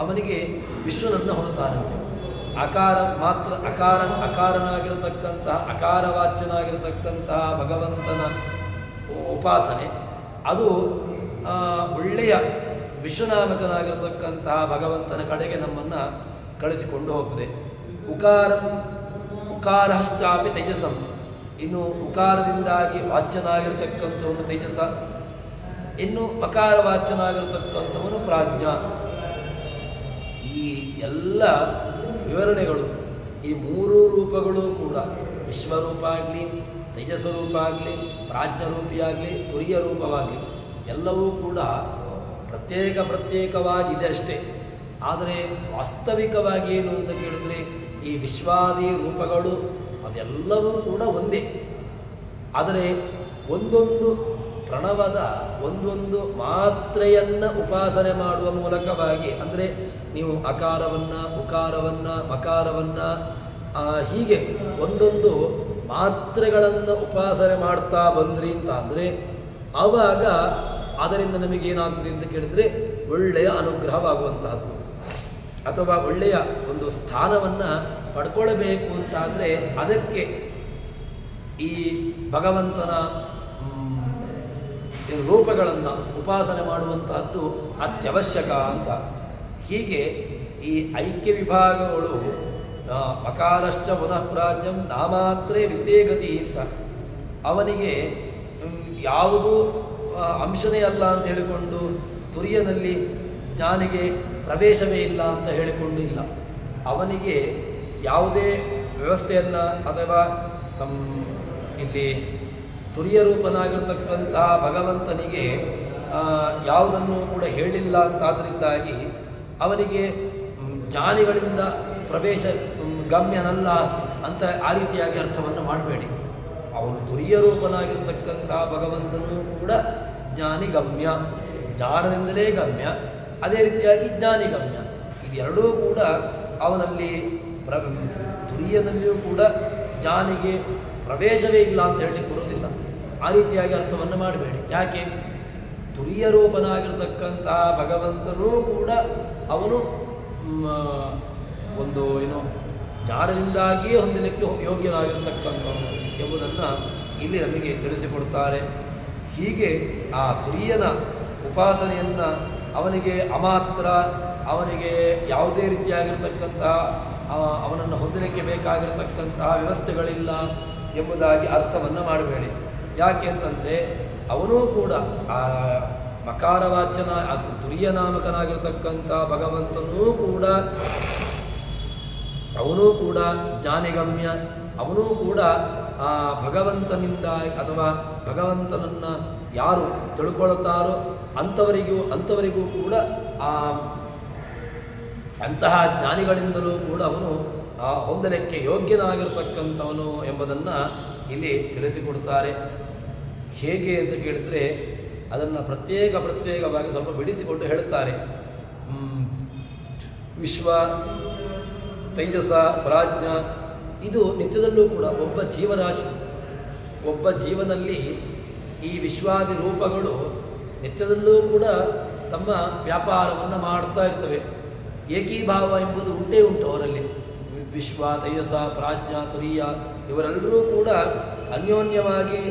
ಅವನಿಗೆ ವಿಶ್ವನನ್ನು ಹೊಂದುತ್ತಾನಂತೆ. ಅಕಾರನಾಗಿರತಕ್ಕಂತಹ ಅಕಾರವಾಚ್ಯನಾಗಿರತಕ್ಕಂತಹ ಭಗವಂತನ ಉಪಾಸನೆ ಅದು ಒಳ್ಳೆಯ ವಿಶ್ವನಾಮಕನಾಗಿರತಕ್ಕಂತಹ ಭಗವಂತನ ಕಡೆಗೆ ನಮ್ಮನ್ನು ಕಳಿಸಿಕೊಂಡು ಹೋಗ್ತದೆ. ಉಕಾರಶ್ಚಾಪಿ ತೇಜಸಂ, ಇನ್ನು ಉಕಾರದಿಂದಾಗಿ ವಾಚ್ಯನಾಗಿರ್ತಕ್ಕಂಥವನು ತೇಜಸ, ಇನ್ನು ಮಕಾರ ವಾಚ್ಯನಾಗಿರ್ತಕ್ಕಂಥವನು ಪ್ರಾಜ್ಞ. ಈ ಎಲ್ಲ ವಿವರಣೆಗಳು ಈ ಮೂರು ರೂಪಗಳು ಕೂಡ ವಿಶ್ವರೂಪ ಆಗಲಿ, ತೇಜಸ್ವರೂಪ ಆಗಲಿ, ಪ್ರಾಜ್ಞರೂಪಿಯಾಗಲಿ, ತುರಿಯ ರೂಪವಾಗಲಿ ಎಲ್ಲವೂ ಕೂಡ ಪ್ರತ್ಯೇಕವಾಗಿದೆ ಅಷ್ಟೇ. ಆದರೆ ವಾಸ್ತವಿಕವಾಗಿ ಏನು ಅಂತ ಕೇಳಿದ್ರೆ ಈ ವಿಶ್ವಾದಿ ರೂಪಗಳು ಅದೆಲ್ಲವೂ ಕೂಡ ಒಂದೇ. ಆದರೆ ಒಂದೊಂದು ಪ್ರಣವದ ಒಂದೊಂದು ಮಾತ್ರೆಯನ್ನು ಉಪಾಸನೆ ಮಾಡುವ ಮೂಲಕವಾಗಿ, ಅಂದರೆ ನೀವು ಅಕಾರವನ್ನು, ಉಕಾರವನ್ನು, ಮಕಾರವನ್ನು ಹೀಗೆ ಒಂದೊಂದು ಮಾತ್ರೆಗಳನ್ನು ಉಪಾಸನೆ ಮಾಡ್ತಾ ಬಂದ್ರಿ ಅಂತ ಅಂದರೆ ಆವಾಗ ಅದರಿಂದ ನಮಗೇನಾಗ್ತದೆ ಅಂತ ಕೇಳಿದರೆ ಒಳ್ಳೆಯ ಅನುಗ್ರಹವಾಗುವಂತಹದ್ದು, ಅಥವಾ ಒಳ್ಳೆಯ ಒಂದು ಸ್ಥಾನವನ್ನು ಪಡ್ಕೊಳ್ಬೇಕು ಅಂತಾದರೆ ಅದಕ್ಕೆ ಈ ಭಗವಂತನ ರೂಪಗಳನ್ನು ಉಪಾಸನೆ ಮಾಡುವಂತಹದ್ದು ಅತ್ಯವಶ್ಯಕ ಅಂತ. ಹೀಗೆ ಈ ಐಕ್ಯ ವಿಭಾಗಗಳು ಮಕಾರಶ್ಚ ಪುನಃ ಪ್ರಾಜ್ಞಂ ನಾಮಾತ್ರೇ ವಿದ್ಯೇಗತಿ ಅಂತ. ಅವನಿಗೆ ಯಾವುದೂ ಅಂಶನೇ ಅಲ್ಲ ಅಂತ ಹೇಳಿಕೊಂಡು ತುರಿಯನಲ್ಲಿ ಜ್ಞಾನಿಗೆ ಪ್ರವೇಶವೇ ಇಲ್ಲ ಅಂತ ಹೇಳಿಕೊಂಡು ಇಲ್ಲ. ಅವನಿಗೆ ಯಾವುದೇ ವ್ಯವಸ್ಥೆಯನ್ನು ಅಥವಾ ಇಲ್ಲಿ ತುರಿಯ ರೂಪನಾಗಿರ್ತಕ್ಕಂತಹ ಭಗವಂತನಿಗೆ ಯಾವುದನ್ನು ಕೂಡ ಹೇಳಿಲ್ಲ ಅಂತಾದ್ದರಿಂದಾಗಿ ಅವನಿಗೆ ಜ್ಞಾನಿಗಳಿಂದ ಪ್ರವೇಶ ಗಮ್ಯನಲ್ಲ ಅಂತ ಆ ರೀತಿಯಾಗಿ ಅರ್ಥವನ್ನು ಮಾಡಬೇಡಿ. ಅವನು ತುರಿಯ ರೂಪನಾಗಿರ್ತಕ್ಕಂತಹ ಭಗವಂತನೂ ಕೂಡ ಜ್ಞಾನಿಗಮ್ಯ, ಜ್ಞಾನದಿಂದಲೇ ಗಮ್ಯ, ಅದೇ ರೀತಿಯಾಗಿ ಜ್ಞಾನಿಗಮ್ಯ. ಇದೆರಡೂ ಕೂಡ ಅವನಲ್ಲಿ ತುರಿಯದಲ್ಲಿಯೂ ಕೂಡ ಜ್ಞಾನಿಗೆ ಪ್ರವೇಶವೇ ಇಲ್ಲ ಅಂತ ಹೇಳಲಿಕ್ಕೆ ಬರೋದಿಲ್ಲ. ಆ ರೀತಿಯಾಗಿ ಅರ್ಥವನ್ನು ಮಾಡಬೇಡಿ. ಯಾಕೆ? ತುರಿಯ ರೂಪನಾಗಿರ್ತಕ್ಕಂತಹ ಭಗವಂತನೂ ಕೂಡ ಅವನು ಒಂದು ಜ್ಞಾನದಿಂದಾಗಿಯೇ ಹೊಂದಲಿಕ್ಕೆ ಯೋಗ್ಯನಾಗಿರ್ತಕ್ಕಂಥವನು ಎಂಬುದನ್ನು ಇಲ್ಲಿ ನಮಗೆ ತಿಳಿಸಿಕೊಡ್ತಾರೆ. ಹೀಗೆ ಆ ತುರಿಯನ ಉಪಾಸನೆಯನ್ನು ಅವನಿಗೆ ಅಮಾತ್ರ, ಅವನಿಗೆ ಯಾವುದೇ ರೀತಿಯಾಗಿರ್ತಕ್ಕಂತಹ ಅವನನ್ನು ಹೊಂದಲಿಕ್ಕೆ ಬೇಕಾಗಿರತಕ್ಕಂತಹ ವ್ಯವಸ್ಥೆಗಳಿಲ್ಲ ಎಂಬುದಾಗಿ ಅರ್ಥವನ್ನು ಮಾಡಬೇಡಿ. ಯಾಕೆ ಅಂತಂದರೆ ಅವನೂ ಕೂಡ ಆ ಮಕಾರವಾಚನ ತುರಿಯ ನಾಮಕನಾಗಿರ್ತಕ್ಕಂಥ ಭಗವಂತನೂ ಕೂಡ ಅವನೂ ಕೂಡ ಜ್ಞಾನಿಗಮ್ಯ, ಅವನೂ ಕೂಡ ಆ ಭಗವಂತನಿಂದ ಅಥವಾ ಭಗವಂತನನ್ನು ಯಾರು ತಿಳ್ಕೊಳ್ತಾರೋ ಅಂಥವರಿಗೂ ಕೂಡ ಅಂತಹ ಜ್ಞಾನಿಗಳಿಂದಲೂ ಕೂಡ ಅವನು ಹೊಂದಲಿಕ್ಕೆ ಯೋಗ್ಯನಾಗಿರ್ತಕ್ಕಂಥವನು ಎಂಬುದನ್ನು ಇಲ್ಲಿ ತಿಳಿಸಿಕೊಡ್ತಾರೆ. ಹೇಗೆ ಅಂತ ಕೇಳಿದರೆ ಅದನ್ನು ಪ್ರತ್ಯೇಕವಾಗಿ ಸ್ವಲ್ಪ ಬಿಡಿಸಿಕೊಂಡು ಹೇಳುತ್ತಾರೆ. ವಿಶ್ವ, ತೈಜಸ, ಪ್ರಾಜ್ಞ ಇದು ನಿತ್ಯದಲ್ಲೂ ಕೂಡ ಒಬ್ಬ ಜೀವರಾಶಿ, ಒಬ್ಬ ಜೀವನಲ್ಲಿ ಈ ವಿಶ್ವಾದಿ ರೂಪಗಳು ನಿತ್ಯದಲ್ಲೂ ಕೂಡ ತಮ್ಮ ವ್ಯಾಪಾರವನ್ನು ಮಾಡ್ತಾ ಇರ್ತವೆ. ಏಕೀಭಾವ ಎಂಬುದು ಉಂಟೇ ಉಂಟು ಅವರಲ್ಲಿ. ವಿಶ್ವ, ತೈಜಸ, ಪ್ರಾಜ್ಞ, ತುರಿಯ ಇವರೆಲ್ಲರೂ ಕೂಡ ಅನ್ಯೋನ್ಯವಾಗಿ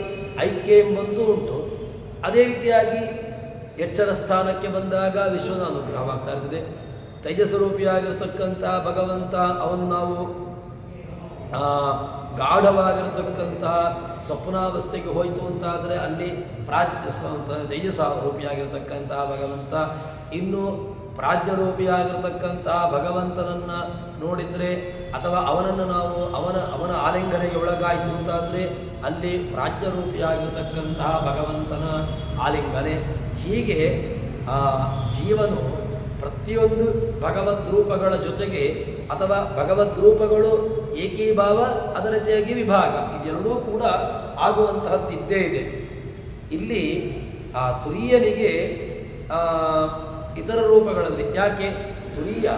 ಐಕ್ಯ ಎಂಬಂತೂ ಉಂಟು. ಅದೇ ರೀತಿಯಾಗಿ ಎಚ್ಚರ ಸ್ಥಾನಕ್ಕೆ ಬಂದಾಗ ವಿಶ್ವದ ಅನುಗ್ರಹವಾಗ್ತಾ ಇರ್ತದೆ. ತೈಜಸ್ವರೂಪಿಯಾಗಿರ್ತಕ್ಕಂಥ ಭಗವಂತ ಅವನು ನಾವು ಗಾಢವಾಗಿರತಕ್ಕಂತಹ ಸ್ವಪ್ನಾವಸ್ಥೆಗೆ ಹೋಯಿತು ಅಂತಾದರೆ ಅಲ್ಲಿ ತೈಜಸ ರೂಪಿಯಾಗಿರ್ತಕ್ಕಂತಹ ಭಗವಂತ, ಇನ್ನು ಪ್ರಾಜ್ಞರೂಪಿಯಾಗಿರ್ತಕ್ಕಂತಹ ಭಗವಂತನನ್ನು ನೋಡಿದರೆ ಅಥವಾ ಅವನನ್ನು ನಾವು ಅವನ ಆಲಿಂಗನೆಗೆ ಒಳಗಾಯಿತು ಅಂತಾದರೆ ಅಲ್ಲಿ ಪ್ರಾಜ್ಞರೂಪಿಯಾಗಿರ್ತಕ್ಕಂತಹ ಭಗವಂತನ ಆಲಿಂಗನೆ. ಹೀಗೆ ಜೀವನು ಪ್ರತಿಯೊಂದು ಭಗವದ್ರೂಪಗಳ ಜೊತೆಗೆ ಅಥವಾ ಭಗವದ್ರೂಪಗಳು ಏಕೀಭಾವ, ಅದರ ರೀತಿಯಾಗಿ ವಿಭಾಗ, ಇದೆರಡೂ ಕೂಡ ಆಗುವಂತಹದ್ದಿದ್ದೇ ಇದೆ. ಇಲ್ಲಿ ಆ ತುರಿಯನಿಗೆ ಇತರ ರೂಪಗಳಲ್ಲಿ ಯಾಕೆ ತುರಿಯ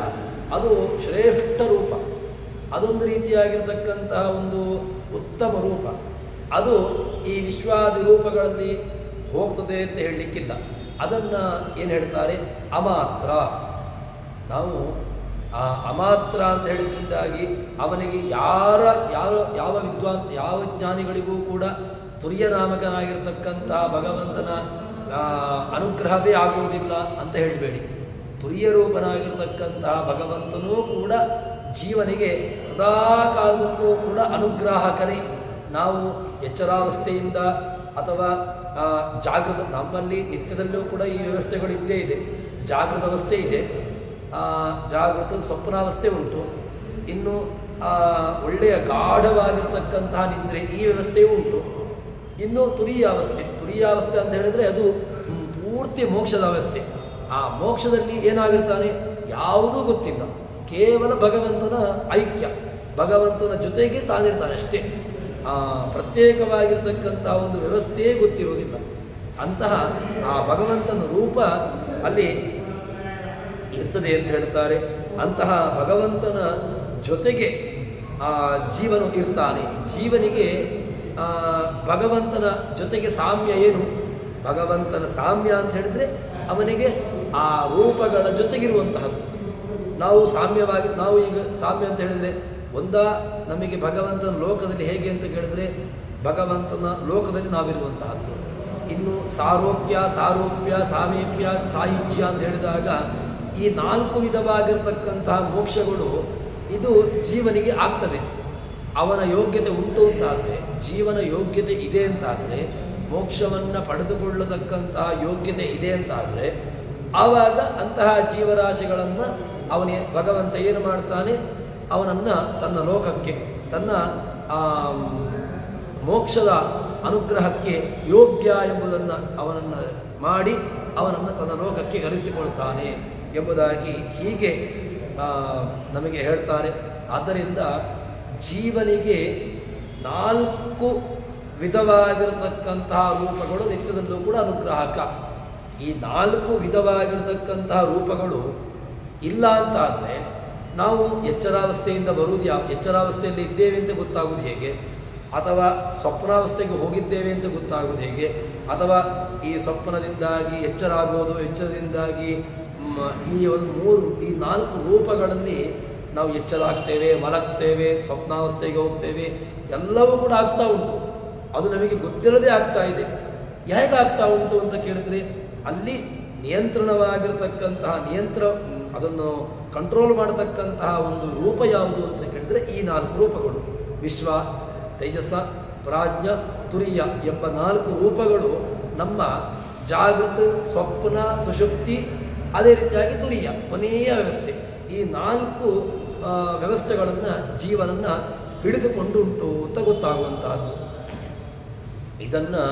ಅದು ಶ್ರೇಷ್ಠ ರೂಪ, ಅದೊಂದು ರೀತಿಯಾಗಿರ್ತಕ್ಕಂತಹ ಒಂದು ಉತ್ತಮ ರೂಪ, ಅದು ಈ ವಿಶ್ವಾದಿ ರೂಪಗಳಲ್ಲಿ ಹೋಗ್ತದೆ ಅಂತ ಹೇಳಲಿಕ್ಕಿಲ್ಲ. ಅದನ್ನು ಏನು ಹೇಳ್ತಾರೆ? ಅಮಾತ್ರ. ನಾವು ಅಮಾತ್ರ ಅಂತ ಹೇಳಿದ್ರಿಂದಾಗಿ ಅವನಿಗೆ ಯಾವ ಜ್ಞಾನಿಗಳಿಗೂ ಕೂಡ ತುರಿಯ ನಾಮಕನಾಗಿರ್ತಕ್ಕಂಥ ಭಗವಂತನ ಅನುಗ್ರಹವೇ ಆಗುವುದಿಲ್ಲ ಅಂತ ಹೇಳಬೇಡಿ. ತುರಿಯ ರೂಪನಾಗಿರ್ತಕ್ಕಂತಹ ಭಗವಂತನೂ ಕೂಡ ಜೀವನಿಗೆ ಸದಾ ಕಾಲದಲ್ಲೂ ಕೂಡ ಅನುಗ್ರಾಹಕನೇ. ನಾವು ಎಚ್ಚರಾವಸ್ಥೆಯಿಂದ ಅಥವಾ ನಮ್ಮಲ್ಲಿ ನಿತ್ಯದಲ್ಲೂ ಕೂಡ ಈ ವ್ಯವಸ್ಥೆಗಳಿದ್ದೇ ಇದೆ. ಜಾಗೃತ ಅವಸ್ಥೆ ಇದೆ, ಜಾಗೃತ ಸ್ವಪ್ನಾವಸ್ಥೆ ಉಂಟು, ಇನ್ನು ಒಳ್ಳೆಯ ಗಾಢವಾಗಿರ್ತಕ್ಕಂತಹ ನಿದ್ರೆ ಈ ವ್ಯವಸ್ಥೆಯೂ ಉಂಟು. ಇನ್ನು ತುರಿಯಾವಸ್ಥೆ ಅಂತ ಹೇಳಿದರೆ ಅದು ಪೂರ್ತಿ ಮೋಕ್ಷದ ಅವಸ್ಥೆ. ಆ ಮೋಕ್ಷದಲ್ಲಿ ಏನಾಗಿರ್ತಾನೆ ಯಾವುದೂ ಗೊತ್ತಿಲ್ಲ, ಕೇವಲ ಭಗವಂತನ ಐಕ್ಯ, ಭಗವಂತನ ಜೊತೆಗೆ ತಾನಿರ್ತಾನೆ ಅಷ್ಟೇ. ಪ್ರತ್ಯೇಕವಾಗಿರ್ತಕ್ಕಂಥ ಒಂದು ವ್ಯವಸ್ಥೆಯೇ ಗೊತ್ತಿರುವುದಿಲ್ಲ. ಅಂತಹ ಆ ಭಗವಂತನ ರೂಪ ಅಲ್ಲಿ ಇರ್ತದೆ ಅಂತ ಹೇಳ್ತಾರೆ. ಅಂತಹ ಭಗವಂತನ ಜೊತೆಗೆ ಜೀವನು ಇರ್ತಾನೆ. ಜೀವನಿಗೆ ಭಗವಂತನ ಜೊತೆಗೆ ಸಾಮ್ಯ ಏನು? ಭಗವಂತನ ಸಾಮ್ಯ ಅಂತ ಹೇಳಿದರೆ ಅವನಿಗೆ ಆ ರೂಪಗಳ ಜೊತೆಗಿರುವಂತಹದ್ದು. ನಾವು ಈಗ ಸಾಮ್ಯ ಅಂತ ಹೇಳಿದರೆ ನಮಗೆ ಭಗವಂತನ ಲೋಕದಲ್ಲಿ ಹೇಗೆ ಅಂತ ಕೇಳಿದರೆ ಭಗವಂತನ ಲೋಕದಲ್ಲಿ ನಾವಿರುವಂತಹದ್ದು. ಇನ್ನು ಸಾರೋಕ್ಯ, ಸಾರೂಪ್ಯ, ಸಾಮೀಪ್ಯ, ಸಾಹಿತ್ಯ ಅಂತ ಹೇಳಿದಾಗ ಈ 4 ವಿಧವಾಗಿರ್ತಕ್ಕಂತಹ ಮೋಕ್ಷಗಳು ಇದು ಜೀವನಿಗೆ ಆಗ್ತದೆ. ಅವನ ಯೋಗ್ಯತೆ ಉಂಟು ಅಂತಾದರೆ, ಜೀವನ ಯೋಗ್ಯತೆ ಇದೆ ಅಂತಾದರೆ, ಮೋಕ್ಷವನ್ನು ಪಡೆದುಕೊಳ್ಳತಕ್ಕಂತಹ ಯೋಗ್ಯತೆ ಇದೆ ಅಂತಾದರೆ, ಆವಾಗ ಅಂತಹ ಜೀವರಾಶಿಗಳನ್ನು ಭಗವಂತ ಏನು ಮಾಡ್ತಾನೆ? ಅವನನ್ನು ತನ್ನ ಲೋಕಕ್ಕೆ, ತನ್ನ ಮೋಕ್ಷದ ಅನುಗ್ರಹಕ್ಕೆ ಯೋಗ್ಯ ಎಂಬುದನ್ನು ಅವನನ್ನು ಮಾಡಿ ಅವನನ್ನು ತನ್ನ ಲೋಕಕ್ಕೆ ಕರೆಸಿಕೊಳ್ತಾನೆ ಎಂಬುದಾಗಿ ಹೀಗೆ ನಮಗೆ ಹೇಳ್ತಾರೆ. ಆದ್ದರಿಂದ ಜೀವನಿಗೆ 4 ವಿಧವಾಗಿರತಕ್ಕಂತಹ ರೂಪಗಳು ನಿತ್ಯದಲ್ಲೂ ಕೂಡ ಅನುಗ್ರಹಕ. ಈ 4 ವಿಧವಾಗಿರತಕ್ಕಂತಹ ರೂಪಗಳು ಇಲ್ಲ ಅಂತ ಆದರೆ ನಾವು ಎಚ್ಚರಾವಸ್ಥೆಯಿಂದ ಬರುವುದು ಎಚ್ಚರಾವಸ್ಥೆಯಲ್ಲಿ ಇದ್ದೇವೆ ಅಂತ ಗೊತ್ತಾಗೋದು ಹೇಗೆ, ಅಥವಾ ಸ್ವಪ್ನಾವಸ್ಥೆಗೆ ಹೋಗಿದ್ದೇವೆ ಅಂತ ಗೊತ್ತಾಗೋದು ಹೇಗೆ, ಅಥವಾ ಈ ಸ್ವಪ್ನದಿಂದಾಗಿ ಎಚ್ಚರ ಆಗೋದು, ಎಚ್ಚರದಿಂದಾಗಿ ಈ 4 ರೂಪಗಳಲ್ಲಿ ನಾವು ಎಚ್ಚರ ಆಗ್ತೇವೆ, ಮಲಗ್ತೇವೆ, ಸ್ವಪ್ನಾವಸ್ಥೆಗೆ ಹೋಗ್ತೇವೆ, ಎಲ್ಲವೂ ಕೂಡ ಆಗ್ತಾ ಉಂಟು. ಅದು ನಮಗೆ ಗೊತ್ತಿರದೇ ಆಗ್ತಾ ಇದೆ. ಹೇಗಾಗ್ತಾ ಉಂಟು ಅಂತ ಕೇಳಿದ್ರೆ ಅಲ್ಲಿ ನಿಯಂತ್ರಣವಾಗಿರತಕ್ಕಂತಹ ಅದನ್ನು ಕಂಟ್ರೋಲ್ ಮಾಡತಕ್ಕಂತಹ ಒಂದು ರೂಪ ಯಾವುದು ಅಂತ ಕೇಳಿದರೆ ಈ 4 ರೂಪಗಳು, ವಿಶ್ವ, ತೇಜಸ್ಸ, ಪ್ರಾಜ್ಞ, ತುರಿಯ ಎಂಬ 4 ರೂಪಗಳು ನಮ್ಮ ಜಾಗೃತ, ಸ್ವಪ್ನ, ಸುಷುಪ್ತಿ, ಅದೇ ರೀತಿಯಾಗಿ ತುರಿಯ ಕೊನೆಯ ವ್ಯವಸ್ಥೆ. ಈ 4 ವ್ಯವಸ್ಥೆಗಳನ್ನು ಜೀವನನ್ನು ಹಿಡಿದುಕೊಂಡು ಉಂಟು ಅಂತ ಗೊತ್ತಾಗುವಂತಹದ್ದು. ಇದನ್ನು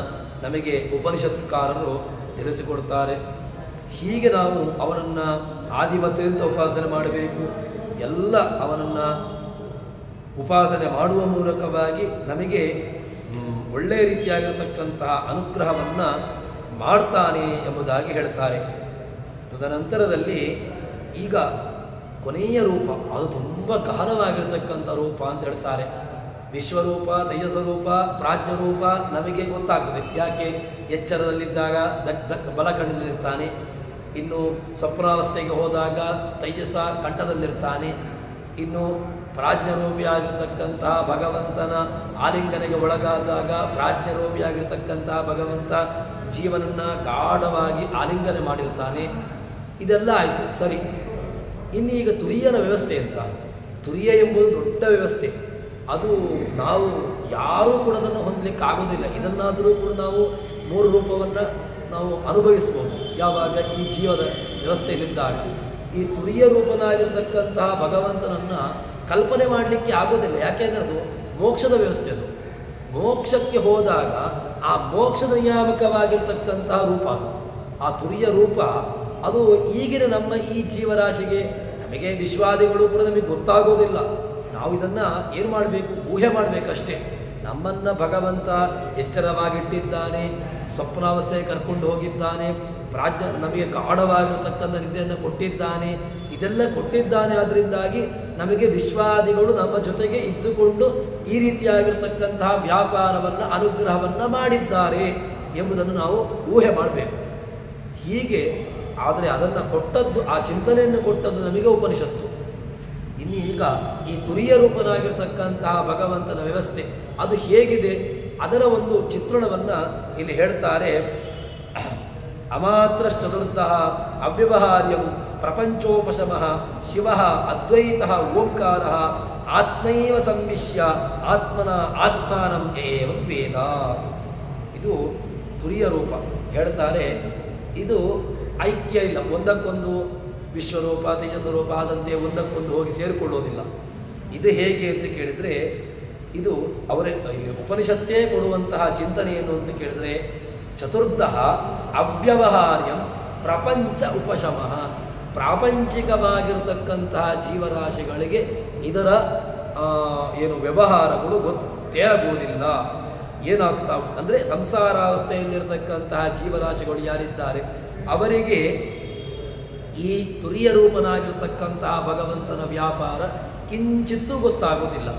ನಮಗೆ ಉಪನಿಷತ್ಕಾರರು ತಿಳಿಸಿಕೊಡ್ತಾರೆ. ಹೀಗೆ ನಾವು ಅವನನ್ನು ಆದಿಮತ್ತೆಯಿಂದ ಉಪಾಸನೆ ಮಾಡಬೇಕು. ಎಲ್ಲ ಅವನನ್ನು ಉಪಾಸನೆ ಮಾಡುವ ಮೂಲಕವಾಗಿ ನಮಗೆ ಒಳ್ಳೆಯ ರೀತಿಯಾಗಿರತಕ್ಕಂತಹ ಅನುಗ್ರಹವನ್ನು ಮಾಡ್ತಾನೆ ಎಂಬುದಾಗಿ ಹೇಳ್ತಾರೆ. ತದನಂತರದಲ್ಲಿ ಈಗ ಕೊನೆಯ ರೂಪ, ಅದು ತುಂಬ ಗಹನವಾಗಿರ್ತಕ್ಕಂಥ ರೂಪ ಅಂತ ಹೇಳ್ತಾರೆ. ವಿಶ್ವರೂಪ, ತೇಜಸ್ವರೂಪ, ಪ್ರಾಜ್ಞರೂಪ ನಮಗೆ ಗೊತ್ತಾಗ್ತದೆ. ಯಾಕೆ? ಎಚ್ಚರದಲ್ಲಿದ್ದಾಗ ಬಲ ಕಣ್ಣಿನಲ್ಲಿರ್ತಾನೆ, ಇನ್ನು ಸ್ವಪ್ನಾವಸ್ಥೆಗೆ ಹೋದಾಗ ತೇಜಸ್ಸ ಕಂಠದಲ್ಲಿರ್ತಾನೆ, ಇನ್ನು ಪ್ರಾಜ್ಞರೂಪಿಯಾಗಿರ್ತಕ್ಕಂತಹ ಭಗವಂತನ ಆಲಿಂಗನೆಗೆ ಒಳಗಾದಾಗ ಪ್ರಾಜ್ಞರೂಪಿಯಾಗಿರ್ತಕ್ಕಂತಹ ಭಗವಂತ ಜೀವನನ್ನು ಗಾಢವಾಗಿ ಆಲಿಂಗನೆ ಮಾಡಿರ್ತಾನೆ. ಇದೆಲ್ಲ ಆಯಿತು, ಸರಿ. ಇನ್ನೀಗ ತುರಿಯನ ವ್ಯವಸ್ಥೆ ಅಂತ. ತುರಿಯ ಎಂಬುದು ದೊಡ್ಡ ವ್ಯವಸ್ಥೆ. ಅದು ನಾವು ಯಾರೂ ಕೂಡ ಅದನ್ನು ಹೊಂದಲಿಕ್ಕಾಗೋದಿಲ್ಲ. ಇದನ್ನಾದರೂ ಕೂಡ ನಾವು 3 ರೂಪವನ್ನು ನಾವು ಅನುಭವಿಸ್ಬೋದು ಯಾವಾಗ ಈ ಜೀವದ ವ್ಯವಸ್ಥೆಯಲ್ಲಿದ್ದಾಗ. ಈ ತುರಿಯ ರೂಪನಾಗಿರ್ತಕ್ಕಂತಹ ಭಗವಂತನನ್ನು ಕಲ್ಪನೆ ಮಾಡಲಿಕ್ಕೆ ಆಗೋದಿಲ್ಲ. ಯಾಕೆಂದರೆ ಅದು ಮೋಕ್ಷದ ವ್ಯವಸ್ಥೆ. ಅದು ಮೋಕ್ಷಕ್ಕೆ ಹೋದಾಗ ಆ ಮೋಕ್ಷದ ನಿಯಾಮಕವಾಗಿರ್ತಕ್ಕಂತಹ ರೂಪ ಅದು. ಆ ತುರಿಯ ರೂಪ ಅದು ಈಗಿನ ನಮ್ಮ ಈ ಜೀವರಾಶಿಗೆ, ನಮಗೆ ವಿಶ್ವಾದಿಗಳು ಕೂಡ ನಮಗೆ ಗೊತ್ತಾಗೋದಿಲ್ಲ. ನಾವು ಇದನ್ನು ಏನು ಮಾಡಬೇಕು? ಊಹೆ ಮಾಡಬೇಕಷ್ಟೇ. ನಮ್ಮನ್ನು ಭಗವಂತ ಎಚ್ಚರವಾಗಿಟ್ಟಿದ್ದಾನೆ, ಸ್ವಪ್ನಾವಸ್ಥೆಗೆ ಕರ್ಕೊಂಡು ಹೋಗಿದ್ದಾನೆ, ನಮಗೆ ಗಾಢವಾಗಿರತಕ್ಕಂಥ ನಿದ್ದೆಯನ್ನು ಕೊಟ್ಟಿದ್ದಾನೆ. ಇದೆಲ್ಲ ಕೊಟ್ಟಿದ್ದಾನೆ. ಅದರಿಂದಾಗಿ ನಮಗೆ ವಿಶ್ವಾದಿಗಳು ನಮ್ಮ ಜೊತೆಗೆ ಇದ್ದುಕೊಂಡು ಈ ರೀತಿಯಾಗಿರ್ತಕ್ಕಂತಹ ವ್ಯಾಪಾರವನ್ನು, ಅನುಗ್ರಹವನ್ನು ಮಾಡಿದ್ದಾರೆ ಎಂಬುದನ್ನು ನಾವು ಊಹೆ ಮಾಡಬೇಕು. ಹೀಗೆ ಆದರೆ ಅದನ್ನು ಕೊಟ್ಟದ್ದು, ಆ ಚಿಂತನೆಯನ್ನು ಕೊಟ್ಟದ್ದು ನಮಗೆ ಉಪನಿಷತ್ತು. ಇನ್ನು ಈಗ ಈ ತುರಿಯ ರೂಪನಾಗಿರ್ತಕ್ಕಂತಹ ಭಗವಂತನ ವ್ಯವಸ್ಥೆ ಅದು ಹೇಗಿದೆ, ಅದರ ಒಂದು ಚಿತ್ರಣವನ್ನು ಇಲ್ಲಿ ಹೇಳ್ತಾರೆ. ಅಮಾತ್ರಶ್ಚತುರ್ಥಃ ಅವ್ಯವಹಾರ್ಯಂ ಪ್ರಪಂಚೋಪಶಮಃ ಶಿವಃ ಅದ್ವೈತಃ ಓಂಕಾರಃ ಆತ್ಮೈವ ಸಂವಿಶ್ಯ ಆತ್ಮನ ಆತ್ಮಾನಂ ಏವಂ ವೇದ. ಇದು ತುರಿಯ ರೂಪ. ಹೇಳ್ತಾರೆ ಇದು ಐಕ್ಯ ಇಲ್ಲ, ಒಂದಕ್ಕೊಂದು ವಿಶ್ವರೂಪ, ತೇಜಸ್ವರೂಪ ಆದಂತೆ ಒಂದಕ್ಕೊಂದು ಹೋಗಿ ಸೇರಿಕೊಳ್ಳೋದಿಲ್ಲ. ಇದು ಹೇಗೆ ಅಂತ ಕೇಳಿದರೆ, ಇದು ಅವರೇ ಉಪನಿಷತ್ತೇ ಕೊಡುವಂತಹ ಚಿಂತನೆ ಏನು ಅಂತ ಕೇಳಿದರೆ, ಚತುರ್ಥಃ ಅವ್ಯವಹಾರ್ಯಂ ಪ್ರಪಂಚ ಉಪಶಮಃ. ಪ್ರಾಪಂಚಿಕವಾಗಿರತಕ್ಕಂತಹ ಜೀವರಾಶಿಗಳಿಗೆ ಇದರ ವ್ಯವಹಾರಗಳು ಗೊತ್ತೇ ಆಗುವುದಿಲ್ಲ. ಏನಾಗ್ತಾ ಅಂದರೆ ಸಂಸಾರಾವಸ್ಥೆಯಲ್ಲಿರ್ತಕ್ಕಂತಹ ಜೀವರಾಶಿಗಳು ಯಾರಿದ್ದಾರೆ ಅವರಿಗೆ ಈ ತುರಿಯ ರೂಪನಾಗಿರ್ತಕ್ಕಂತಹ ಭಗವಂತನ ವ್ಯಾಪಾರ ಕಿಂಚಿತ್ತೂ ಗೊತ್ತಾಗೋದಿಲ್ಲ.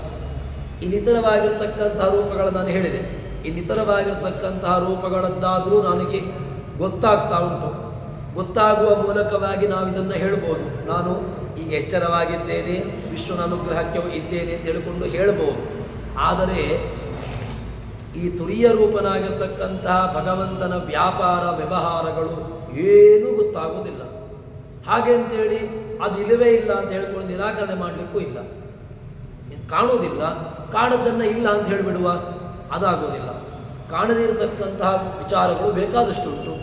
ಇನ್ನಿತರವಾಗಿರ್ತಕ್ಕಂತಹ ರೂಪಗಳು ನಾನು ಹೇಳಿದೆ. ಇನ್ನಿತರವಾಗಿರ್ತಕ್ಕಂತಹ ರೂಪಗಳದ್ದಾದರೂ ನನಗೆ ಗೊತ್ತಾಗ್ತಾ ಉಂಟು. ಗೊತ್ತಾಗುವ ಮೂಲಕವಾಗಿ ನಾವು ಇದನ್ನು ಹೇಳ್ಬೋದು. ನಾನು ಈಗ ಎಚ್ಚರವಾಗಿದ್ದೇನೆ, ವಿಶ್ವನ ಅನುಗ್ರಹಕ್ಕೆ ಇದ್ದೇನೆ ಅಂತ ಹೇಳಿಕೊಂಡು ಹೇಳ್ಬೋದು. ಆದರೆ ಈ ತುರಿಯ ರೂಪನಾಗಿರ್ತಕ್ಕಂತಹ ಭಗವಂತನ ವ್ಯಾಪಾರ ವ್ಯವಹಾರಗಳು ಏನೂ ಗೊತ್ತಾಗೋದಿಲ್ಲ. ಹಾಗೆ ಅಂತೇಳಿ ಅದು ಇಲ್ಲವೇ ಇಲ್ಲ ಅಂತ ಹೇಳ್ಕೊಂಡು ನಿರಾಕರಣೆ ಮಾಡಲಿಕ್ಕೂ ಇಲ್ಲ. ಕಾಣೋದಿಲ್ಲ, ಕಾಣೋದನ್ನು ಇಲ್ಲ ಅಂತ ಹೇಳಿಬಿಡುವ, ಅದಾಗೋದಿಲ್ಲ. ಕಾಣದೇ ಇರತಕ್ಕಂತಹ ವಿಚಾರಗಳು ಬೇಕಾದಷ್ಟು ಉಂಟು.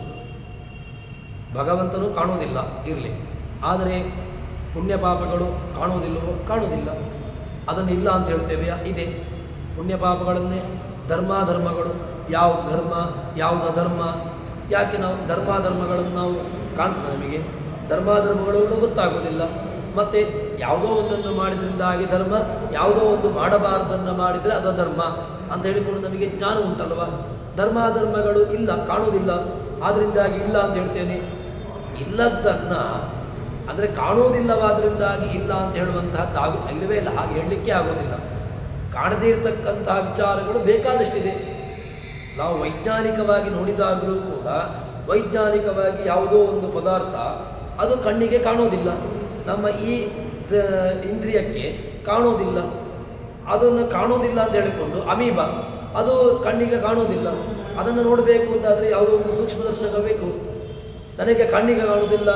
ಭಗವಂತನು ಕಾಣೋದಿಲ್ಲ, ಇರಲಿ. ಆದರೆ ಪುಣ್ಯ ಪಾಪಗಳು ಕಾಣೋದಿಲ್ಲವೋ? ಕಾಣೋದಿಲ್ಲ. ಅದನ್ನು ಇಲ್ಲ ಅಂತ ಹೇಳ್ತೇವೆಯಾ? ಇದೆ. ಪುಣ್ಯ ಪಾಪಗಳನ್ನೇ ಧರ್ಮಾಧರ್ಮಗಳು, ಯಾವುದು ಧರ್ಮ ಯಾವುದು ಅಧರ್ಮ, ಯಾಕೆ ನಾವು ಧರ್ಮಾಧರ್ಮಗಳನ್ನು ನಾವು ಕಾಣ್ತದೆ ನಮಗೆ ಧರ್ಮಾಧರ್ಮಗಳು ಗೊತ್ತಾಗೋದಿಲ್ಲ. ಮತ್ತು ಯಾವುದೋ ಒಂದನ್ನು ಮಾಡಿದ್ರಿಂದಾಗಿ ಧರ್ಮ, ಯಾವುದೋ ಒಂದು ಮಾಡಬಾರ್ದನ್ನು ಮಾಡಿದರೆ ಅದು ಧರ್ಮ ಅಂತ ಹೇಳಿಕೊಂಡು ನಮಗೆ ಜ್ಞಾನ ಉಂಟಲ್ವ. ಧರ್ಮಾಧರ್ಮಗಳು ಇಲ್ಲ, ಕಾಣುವುದಿಲ್ಲ, ಆದ್ದರಿಂದಾಗಿ ಇಲ್ಲ ಅಂತ ಹೇಳ್ತೇನೆ. ಇಲ್ಲದ್ದನ್ನು ಅಂದರೆ ಕಾಣುವುದಿಲ್ಲವಾದ್ರಿಂದಾಗಿ ಇಲ್ಲ ಅಂತ ಹೇಳುವಂತಹದ್ದು ಇಲ್ಲವೇ ಇಲ್ಲ, ಹಾಗೆ ಹೇಳಲಿಕ್ಕೆ ಆಗೋದಿಲ್ಲ. ಕಾಣದೇ ಇರತಕ್ಕಂತಹ ವಿಚಾರಗಳು ಬೇಕಾದಷ್ಟಿದೆ. ನಾವು ವೈಜ್ಞಾನಿಕವಾಗಿ ನೋಡಿದಾಗಲೂ ಕೂಡ ವೈಜ್ಞಾನಿಕವಾಗಿ ಯಾವುದೋ ಒಂದು ಪದಾರ್ಥ ಅದು ಕಣ್ಣಿಗೆ ಕಾಣೋದಿಲ್ಲ, ನಮ್ಮ ಈ ಇಂದ್ರಿಯಕ್ಕೆ ಕಾಣೋದಿಲ್ಲ. ಅದನ್ನು ಕಾಣೋದಿಲ್ಲ ಅಂತ ಹೇಳಿಕೊಂಡು ಅಮೀಬ ಅದು ಕಣ್ಣಿಗೆ ಕಾಣೋದಿಲ್ಲ, ಅದನ್ನು ನೋಡಬೇಕು ಅಂತಾದರೆ ಯಾವುದೋ ಒಂದು ಸೂಕ್ಷ್ಮದರ್ಶಕ ಬೇಕು. ನನಗೆ ಕಣ್ಣಿಗೆ ಕಾಣುವುದಿಲ್ಲ,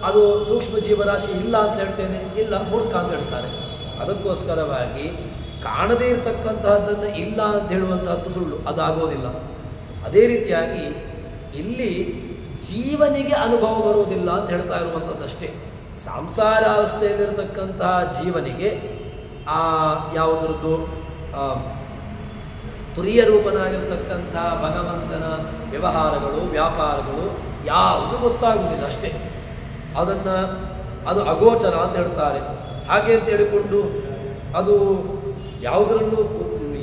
ಅದು ಸೂಕ್ಷ್ಮ ಜೀವರಾಶಿ ಇಲ್ಲ ಅಂತ ಹೇಳ್ತೇನೆ, ಇಲ್ಲ ಮೂರ್ಖ ಅಂತ ಹೇಳ್ತಾರೆ. ಅದಕ್ಕೋಸ್ಕರವಾಗಿ ಕಾಣದೇ ಇರತಕ್ಕಂತಹದ್ದನ್ನು ಇಲ್ಲ ಅಂತ ಹೇಳುವಂತಹದ್ದು ಸುಳ್ಳು, ಅದಾಗೋದಿಲ್ಲ. ಅದೇ ರೀತಿಯಾಗಿ ಇಲ್ಲಿ ಜೀವನಿಗೆ ಅನುಭವ ಬರುವುದಿಲ್ಲ ಅಂತ ಹೇಳ್ತಾ ಇರುವಂಥದ್ದಷ್ಟೇ. ಸಂಸಾರಾವಸ್ಥೆಯಲ್ಲಿರತಕ್ಕಂತಹ ಜೀವನಿಗೆ ಯಾವುದ್ರದ್ದು ತುರಿಯ ರೂಪನಾಗಿರ್ತಕ್ಕಂತಹ ಭಗವಂತನ ವ್ಯವಹಾರಗಳು ವ್ಯಾಪಾರಗಳು ಯಾವುದು ಗೊತ್ತಾಗುವುದಿಲ್ಲ ಅಷ್ಟೇ. ಅದು ಅಗೋಚರ ಅಂತ ಹೇಳ್ತಾರೆ. ಹಾಗೆ ಅಂತ ಹೇಳಿಕೊಂಡು ಅದು ಯಾವುದರಲ್ಲೂ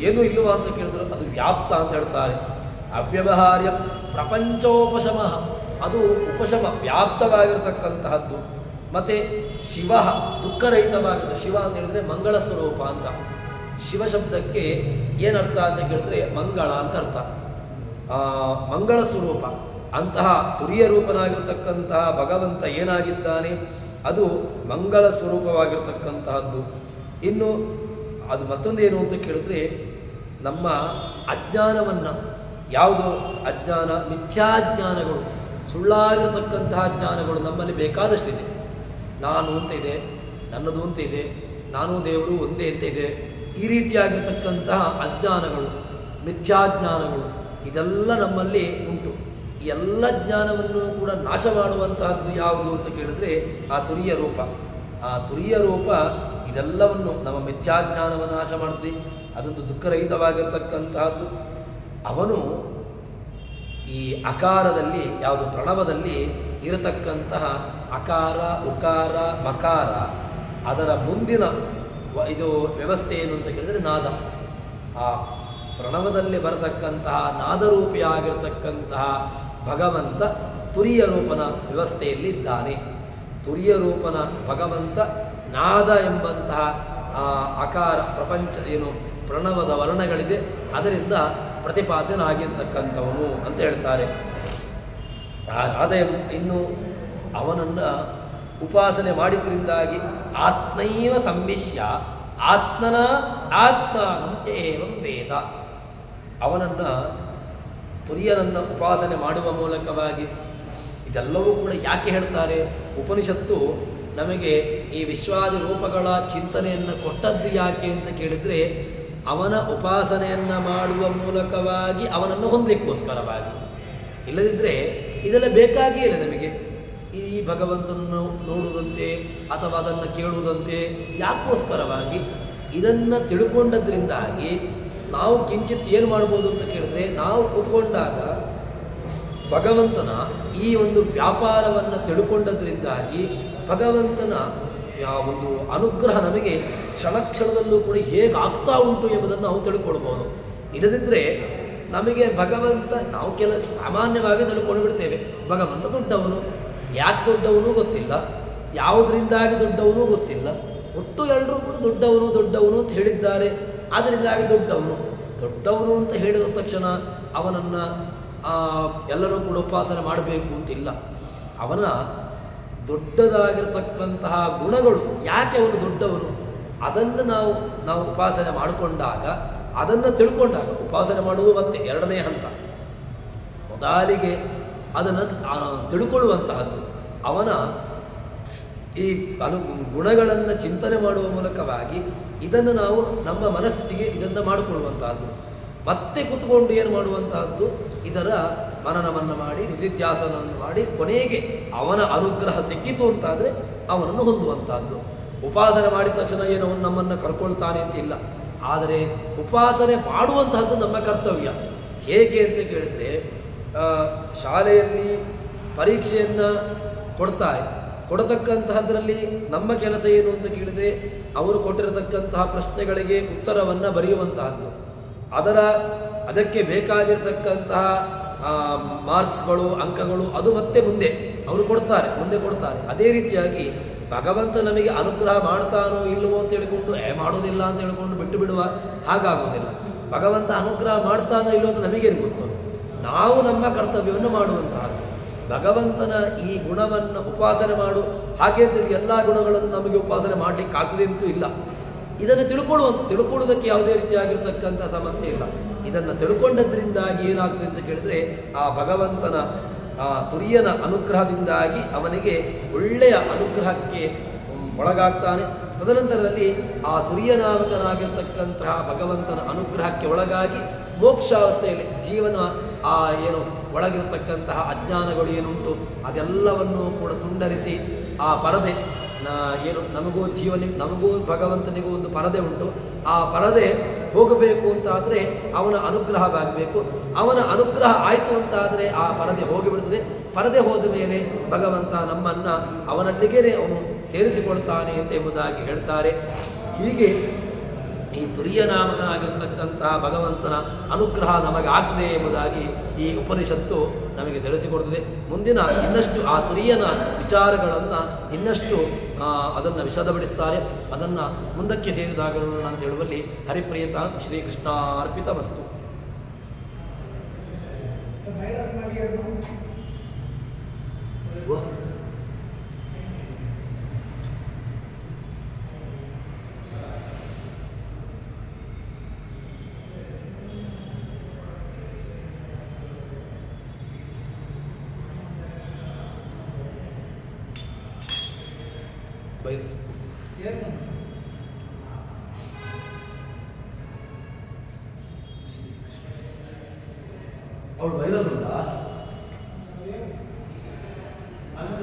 ಏನೂ ಇಲ್ಲವ ಅಂತ ಕೇಳಿದ್ರು ಅದು ವ್ಯಾಪ್ತ ಅಂತ ಹೇಳ್ತಾರೆ. ಅವ್ಯವಹಾರ್ಯ ಪ್ರಪಂಚೋಪಶಮ, ಅದು ಉಪಶಮ ವ್ಯಾಪ್ತವಾಗಿರತಕ್ಕಂತಹದ್ದು. ಮತ್ತು ಶಿವ ದುಃಖರಹಿತವಾಗಿರುತ್ತೆ. ಶಿವ ಅಂತ ಹೇಳಿದ್ರೆ ಮಂಗಳ ಸ್ವರೂಪ ಅಂತ. ಶಿವ ಶಬ್ದಕ್ಕೆ ಏನರ್ಥ ಅಂತ ಕೇಳಿದ್ರೆ ಮಂಗಳ ಅಂತ ಅರ್ಥ. ಮಂಗಳ ಸ್ವರೂಪ ಅಂತಹ ತುರಿಯ ರೂಪನಾಗಿರ್ತಕ್ಕಂತಹ ಭಗವಂತ ಏನಾಗಿದ್ದಾನೆ, ಅದು ಮಂಗಳ ಸ್ವರೂಪವಾಗಿರ್ತಕ್ಕಂತಹದ್ದು. ಇನ್ನು ಅದು ಮತ್ತೊಂದೇನು ಅಂತ ಕೇಳಿದ್ರೆ ನಮ್ಮ ಅಜ್ಞಾನವನ್ನು, ಯಾವುದು ಅಜ್ಞಾನ, ಮಿಥ್ಯಾಜ್ಞಾನಗಳು, ಸುಳ್ಳಾಗಿರತಕ್ಕಂತಹ ಜ್ಞಾನಗಳು ನಮ್ಮಲ್ಲಿ ಬೇಕಾದಷ್ಟಿದೆ. ನಾನು ಅಂತ ಇದೆ, ನನ್ನದು ಅಂತ ಇದೆ, ನಾನು ದೇವರು ಒಂದೇ ಅಂತ ಇದೆ. ಈ ರೀತಿಯಾಗಿರ್ತಕ್ಕಂತಹ ಅಜ್ಞಾನಗಳು, ಮಿಥ್ಯಾಜ್ಞಾನಗಳು ಇದೆಲ್ಲ ನಮ್ಮಲ್ಲಿ ಉಂಟು. ಈ ಎಲ್ಲ ಜ್ಞಾನವನ್ನು ಕೂಡ ನಾಶ ಮಾಡುವಂತಹದ್ದು ಯಾವುದು ಅಂತ ಕೇಳಿದ್ರೆ ಆ ತುರಿಯ ರೂಪ. ಆ ತುರಿಯ ರೂಪ ಇದೆಲ್ಲವನ್ನು ನಮ್ಮ ಮಿಥ್ಯಾಜ್ಞಾನವನ್ನು ನಾಶ ಮಾಡ್ತೀವಿ. ಅದೊಂದು ದುಃಖರಹಿತವಾಗಿರ್ತಕ್ಕಂತಹದ್ದು. ಅವನು ಈ ಅಕಾರದಲ್ಲಿ, ಯಾವುದು ಪ್ರಣವದಲ್ಲಿ ಇರತಕ್ಕಂತಹ ಅಕಾರ ಉಕಾರ ಮಕಾರ, ಅದರ ಮುಂದಿನ ಇದು ವ್ಯವಸ್ಥೆ ಏನು ಅಂತ ಕೇಳಿದರೆ ನಾದ. ಆ ಪ್ರಣವದಲ್ಲಿ ಬರತಕ್ಕಂತಹ ನಾದರೂಪಿಯಾಗಿರ್ತಕ್ಕಂತಹ ಭಗವಂತ ತುರಿಯ ರೂಪನ ವ್ಯವಸ್ಥೆಯಲ್ಲಿದ್ದಾನೆ. ತುರಿಯ ರೂಪನ ಭಗವಂತ ನಾದ ಎಂಬಂತಹ ಅಕಾರ ಪ್ರಪಂಚ ಏನು ಪ್ರಣವದ ವರ್ಣಗಳಿದೆ, ಅದರಿಂದ ಪ್ರತಿಪಾದ್ಯನಾಗಿರ್ತಕ್ಕಂಥವನು ಅಂತ ಹೇಳ್ತಾರೆ. ಆ ನಾದ ಇನ್ನು ಅವನನ್ನು ಉಪಾಸನೆ ಮಾಡಿದ್ರಿಂದಾಗಿ ಆತ್ಮೈವ ಸಂವಿಶ್ಯ ಆತ್ಮನ ಆತ್ಮಾನಂ ಏವಂ ವೇದ. ಅವನನ್ನು ತುರಿಯನನ್ನು ಉಪಾಸನೆ ಮಾಡುವ ಮೂಲಕವಾಗಿ ಇದೆಲ್ಲವೂ ಕೂಡ ಯಾಕೆ ಹೇಳ್ತಾರೆ? ಉಪನಿಷತ್ತು ನಮಗೆ ಈ ವಿಶ್ವಾದಿ ರೂಪಗಳ ಚಿಂತನೆಯನ್ನು ಕೊಟ್ಟದ್ದು ಯಾಕೆ ಅಂತ ಕೇಳಿದರೆ ಅವನ ಉಪಾಸನೆಯನ್ನು ಮಾಡುವ ಮೂಲಕವಾಗಿ ಅವನನ್ನು ಹೊಂದಲಿಕ್ಕೋಸ್ಕರವಾಗಿ. ಇಲ್ಲದಿದ್ದರೆ ಇದೆಲ್ಲ ಬೇಕಾಗಿಯೇ ಇಲ್ಲ ನಮಗೆ. ಈ ಭಗವಂತನನ್ನು ನೋಡುವುದಂತೆ ಅಥವಾ ಅದನ್ನು ಕೇಳುವುದಂತೆ ಯಾಕೋಸ್ಕರವಾಗಿ ಇದನ್ನು ತಿಳ್ಕೊಂಡದ್ರಿಂದಾಗಿ ನಾವು ಕಿಂಚಿತ್ ಏನು ಮಾಡ್ಬೋದು ಅಂತ ಕೇಳಿದ್ರೆ, ನಾವು ಕೂತ್ಕೊಂಡಾಗ ಭಗವಂತನ ಈ ಒಂದು ವ್ಯಾಪಾರವನ್ನು ತಿಳ್ಕೊಂಡದ್ರಿಂದಾಗಿ ಭಗವಂತನ ಒಂದು ಅನುಗ್ರಹ ನಮಗೆ ಕ್ಷಣದಲ್ಲೂ ಕೂಡ ಹೇಗೆ ಆಗ್ತಾ ಉಂಟು ಎಂಬುದನ್ನು ನಾವು ತಿಳ್ಕೊಳ್ಬೋದು. ಇಲ್ಲದಿದ್ದರೆ ನಮಗೆ ಭಗವಂತ, ನಾವು ಸಾಮಾನ್ಯವಾಗಿ ತಿಳ್ಕೊಂಡು ಬಿಡ್ತೇವೆ ಭಗವಂತ ದೊಡ್ಡವನು, ಯಾಕೆ ದೊಡ್ಡವನು ಗೊತ್ತಿಲ್ಲ, ಯಾವುದರಿಂದಾಗಿ ದೊಡ್ಡವನು ಗೊತ್ತಿಲ್ಲ, ಒಟ್ಟು ಎಲ್ಲರೂ ಕೂಡ ದೊಡ್ಡವನು ಅಂತ ಹೇಳಿದ್ದಾರೆ, ಅದರಿಂದಾಗಿ ದೊಡ್ಡವನು ಅಂತ ಹೇಳಿದ ತಕ್ಷಣ ಅವನನ್ನು ಎಲ್ಲರೂ ಕೂಡ ಉಪಾಸನೆ ಮಾಡಬೇಕು ಅಂತಿಲ್ಲ. ಅವನ ದೊಡ್ಡದಾಗಿರ್ತಕ್ಕಂತಹ ಗುಣಗಳು ಯಾಕೆ ಅವನು ದೊಡ್ಡವನು, ಅದನ್ನು ನಾವು ಉಪಾಸನೆ ಮಾಡಿಕೊಂಡಾಗ, ಅದನ್ನು ತಿಳ್ಕೊಂಡಾಗ, ಉಪಾಸನೆ ಮಾಡುವುದು ಮತ್ತೆ ಎರಡನೇ ಹಂತ. ಮೊದಲಿಗೆ ಅದನ್ನು ತಿಳ್ಕೊಳ್ಳುವಂತಹದ್ದು. ಅವನ ಈ ಗುಣಗಳನ್ನು ಚಿಂತನೆ ಮಾಡುವ ಮೂಲಕವಾಗಿ ಇದನ್ನು ನಾವು ನಮ್ಮ ಮನಸ್ಥಿತಿಗೆ ಇದನ್ನು ಮಾಡಿಕೊಳ್ಳುವಂತಹದ್ದು. ಮತ್ತೆ ಕೂತ್ಕೊಂಡು ಏನು ಮಾಡುವಂತಹದ್ದು, ಇದರ ಮನನವನ್ನು ಮಾಡಿ ನಿಧಿಧ್ಯಾಸನವನ್ನು ಮಾಡಿ ಕೊನೆಗೆ ಅವನ ಅನುಗ್ರಹ ಸಿಕ್ಕಿತು ಅಂತಾದರೆ ಅವನನ್ನು ಹೊಂದುವಂತಹದ್ದು. ಉಪಾಸನೆ ಮಾಡಿದ ತಕ್ಷಣ ಏನೋ ನಮ್ಮನ್ನು ಕರ್ಕೊಳ್ತಾನೆ ಅಂತಿಲ್ಲ. ಆದರೆ ಉಪಾಸನೆ ಮಾಡುವಂತಹದ್ದು ನಮ್ಮ ಕರ್ತವ್ಯ. ಹೇಗೆ ಅಂತ ಕೇಳಿದರೆ, ಶಾಲೆಯಲ್ಲಿ ಪರೀಕ್ಷೆಯನ್ನು ಕೊಡತಕ್ಕಂತಹದ್ರಲ್ಲಿ ನಮ್ಮ ಕೆಲಸ ಏನು ಅಂತ ಕೇಳಿದರೆ, ಅವರು ಕೊಟ್ಟಿರತಕ್ಕಂತಹ ಪ್ರಶ್ನೆಗಳಿಗೆ ಉತ್ತರವನ್ನು ಬರೆಯುವಂತಹದ್ದು, ಅದಕ್ಕೆ ಬೇಕಾಗಿರ್ತಕ್ಕಂತಹ ಮಾರ್ಕ್ಸ್ಗಳು, ಅಂಕಗಳು, ಅದು ಮತ್ತೆ ಮುಂದೆ ಕೊಡ್ತಾರೆ. ಅದೇ ರೀತಿಯಾಗಿ ಭಗವಂತ ನಮಗೆ ಅನುಗ್ರಹ ಮಾಡ್ತಾನೋ ಇಲ್ಲವೋ ಅಂತ ಹೇಳಿಕೊಂಡು ಮಾಡೋದಿಲ್ಲ ಅಂತ ಹೇಳಿಕೊಂಡು ಬಿಟ್ಟು ಬಿಡುವ ಹಾಗಾಗೋದಿಲ್ಲ. ಭಗವಂತ ಅನುಗ್ರಹ ಮಾಡ್ತಾನೋ ಇಲ್ಲವೋ ಅಂತ ನಮಗೇನು ಗೊತ್ತು? ನಾವು ನಮ್ಮ ಕರ್ತವ್ಯವನ್ನು ಮಾಡುವಂತಹದ್ದು. ಭಗವಂತನ ಈ ಗುಣವನ್ನು ಉಪಾಸನೆ ಮಾಡು, ಹಾಗೆ ಅಂತೇಳಿ ಎಲ್ಲ ಗುಣಗಳನ್ನು ನಮಗೆ ಉಪಾಸನೆ ಮಾಡಲಿಕ್ಕೆ ಆಗ್ತದೆ ಅಂತೂ ಇಲ್ಲ. ಇದನ್ನು ತಿಳ್ಕೊಳ್ಳೋದಕ್ಕೆ ಯಾವುದೇ ರೀತಿಯಾಗಿರ್ತಕ್ಕಂಥ ಸಮಸ್ಯೆ ಇಲ್ಲ. ಇದನ್ನು ತಿಳ್ಕೊಂಡದ್ರಿಂದಾಗಿ ಏನಾಗ್ತದೆ ಅಂತ ಕೇಳಿದರೆ, ಆ ಭಗವಂತನ ತುರಿಯನ ಅನುಗ್ರಹದಿಂದಾಗಿ ಅವನಿಗೆ ಒಳ್ಳೆಯ ಅನುಗ್ರಹಕ್ಕೆ ಒಳಗಾಗ್ತಾನೆ. ತದನಂತರದಲ್ಲಿ ಆ ತುರಿಯನಾಮಕನಾಗಿರ್ತಕ್ಕಂತಹ ಭಗವಂತನ ಅನುಗ್ರಹಕ್ಕೆ ಒಳಗಾಗಿ ಮೋಕ್ಷಾವಸ್ಥೆಯಲ್ಲಿ ಜೀವನ ಒಳಗಿರತಕ್ಕಂತಹ ಅಜ್ಞಾನಗಳು ಏನುಂಟು ಅದೆಲ್ಲವನ್ನೂ ಕೂಡ ತುಂಡರಿಸಿ ಆ ಪರದೆ ನಮಗೂ ಭಗವಂತನಿಗೂ ಒಂದು ಪರದೆ ಉಂಟು. ಆ ಪರದೆ ಹೋಗಬೇಕು ಅಂತಾದರೆ ಅವನ ಅನುಗ್ರಹವಾಗಬೇಕು. ಅವನ ಅನುಗ್ರಹ ಆಯಿತು ಅಂತಾದರೆ ಆ ಪರದೆ ಹೋಗಿಬಿಡ್ತದೆ. ಪರದೆ ಹೋದ ಮೇಲೆ ಭಗವಂತ ನಮ್ಮನ್ನು ಅವನಲ್ಲಿಗೇ ಅವನು ಸೇರಿಸಿಕೊಳ್ತಾನೆ ಅಂತ ಎಂಬುದಾಗಿ ಹೇಳ್ತಾರೆ. ಹೀಗೆ ಈ ತುರಿಯನಾಮಕನಾಗಿರ್ತಕ್ಕಂತಹ ಭಗವಂತನ ಅನುಗ್ರಹ ನಮಗೆ ಆಗ್ತದೆ ಎಂಬುದಾಗಿ ಈ ಉಪನಿಷತ್ತು ನಮಗೆ ತಿಳಿಸಿಕೊಡ್ತದೆ. ಮುಂದಿನ ಇನ್ನಷ್ಟು ಆ ತುರಿಯನ ವಿಚಾರಗಳನ್ನು ಇನ್ನಷ್ಟು ಅದನ್ನು ವಿಶದಪಡಿಸ್ತಾರೆ. ಅದನ್ನು ಮುಂದಕ್ಕೆ ಸೇರಿದಾಗ ಅಂತ ಹೇಳುವಲ್ಲಿ ಹರಿಪ್ರಿಯತ ಶ್ರೀಕೃಷ್ಣ ಅರ್ಪಿತ ವಸ್ತು. ಅವಳು ವೈರಸ್ ಉಂಟಾ? ಅಂತ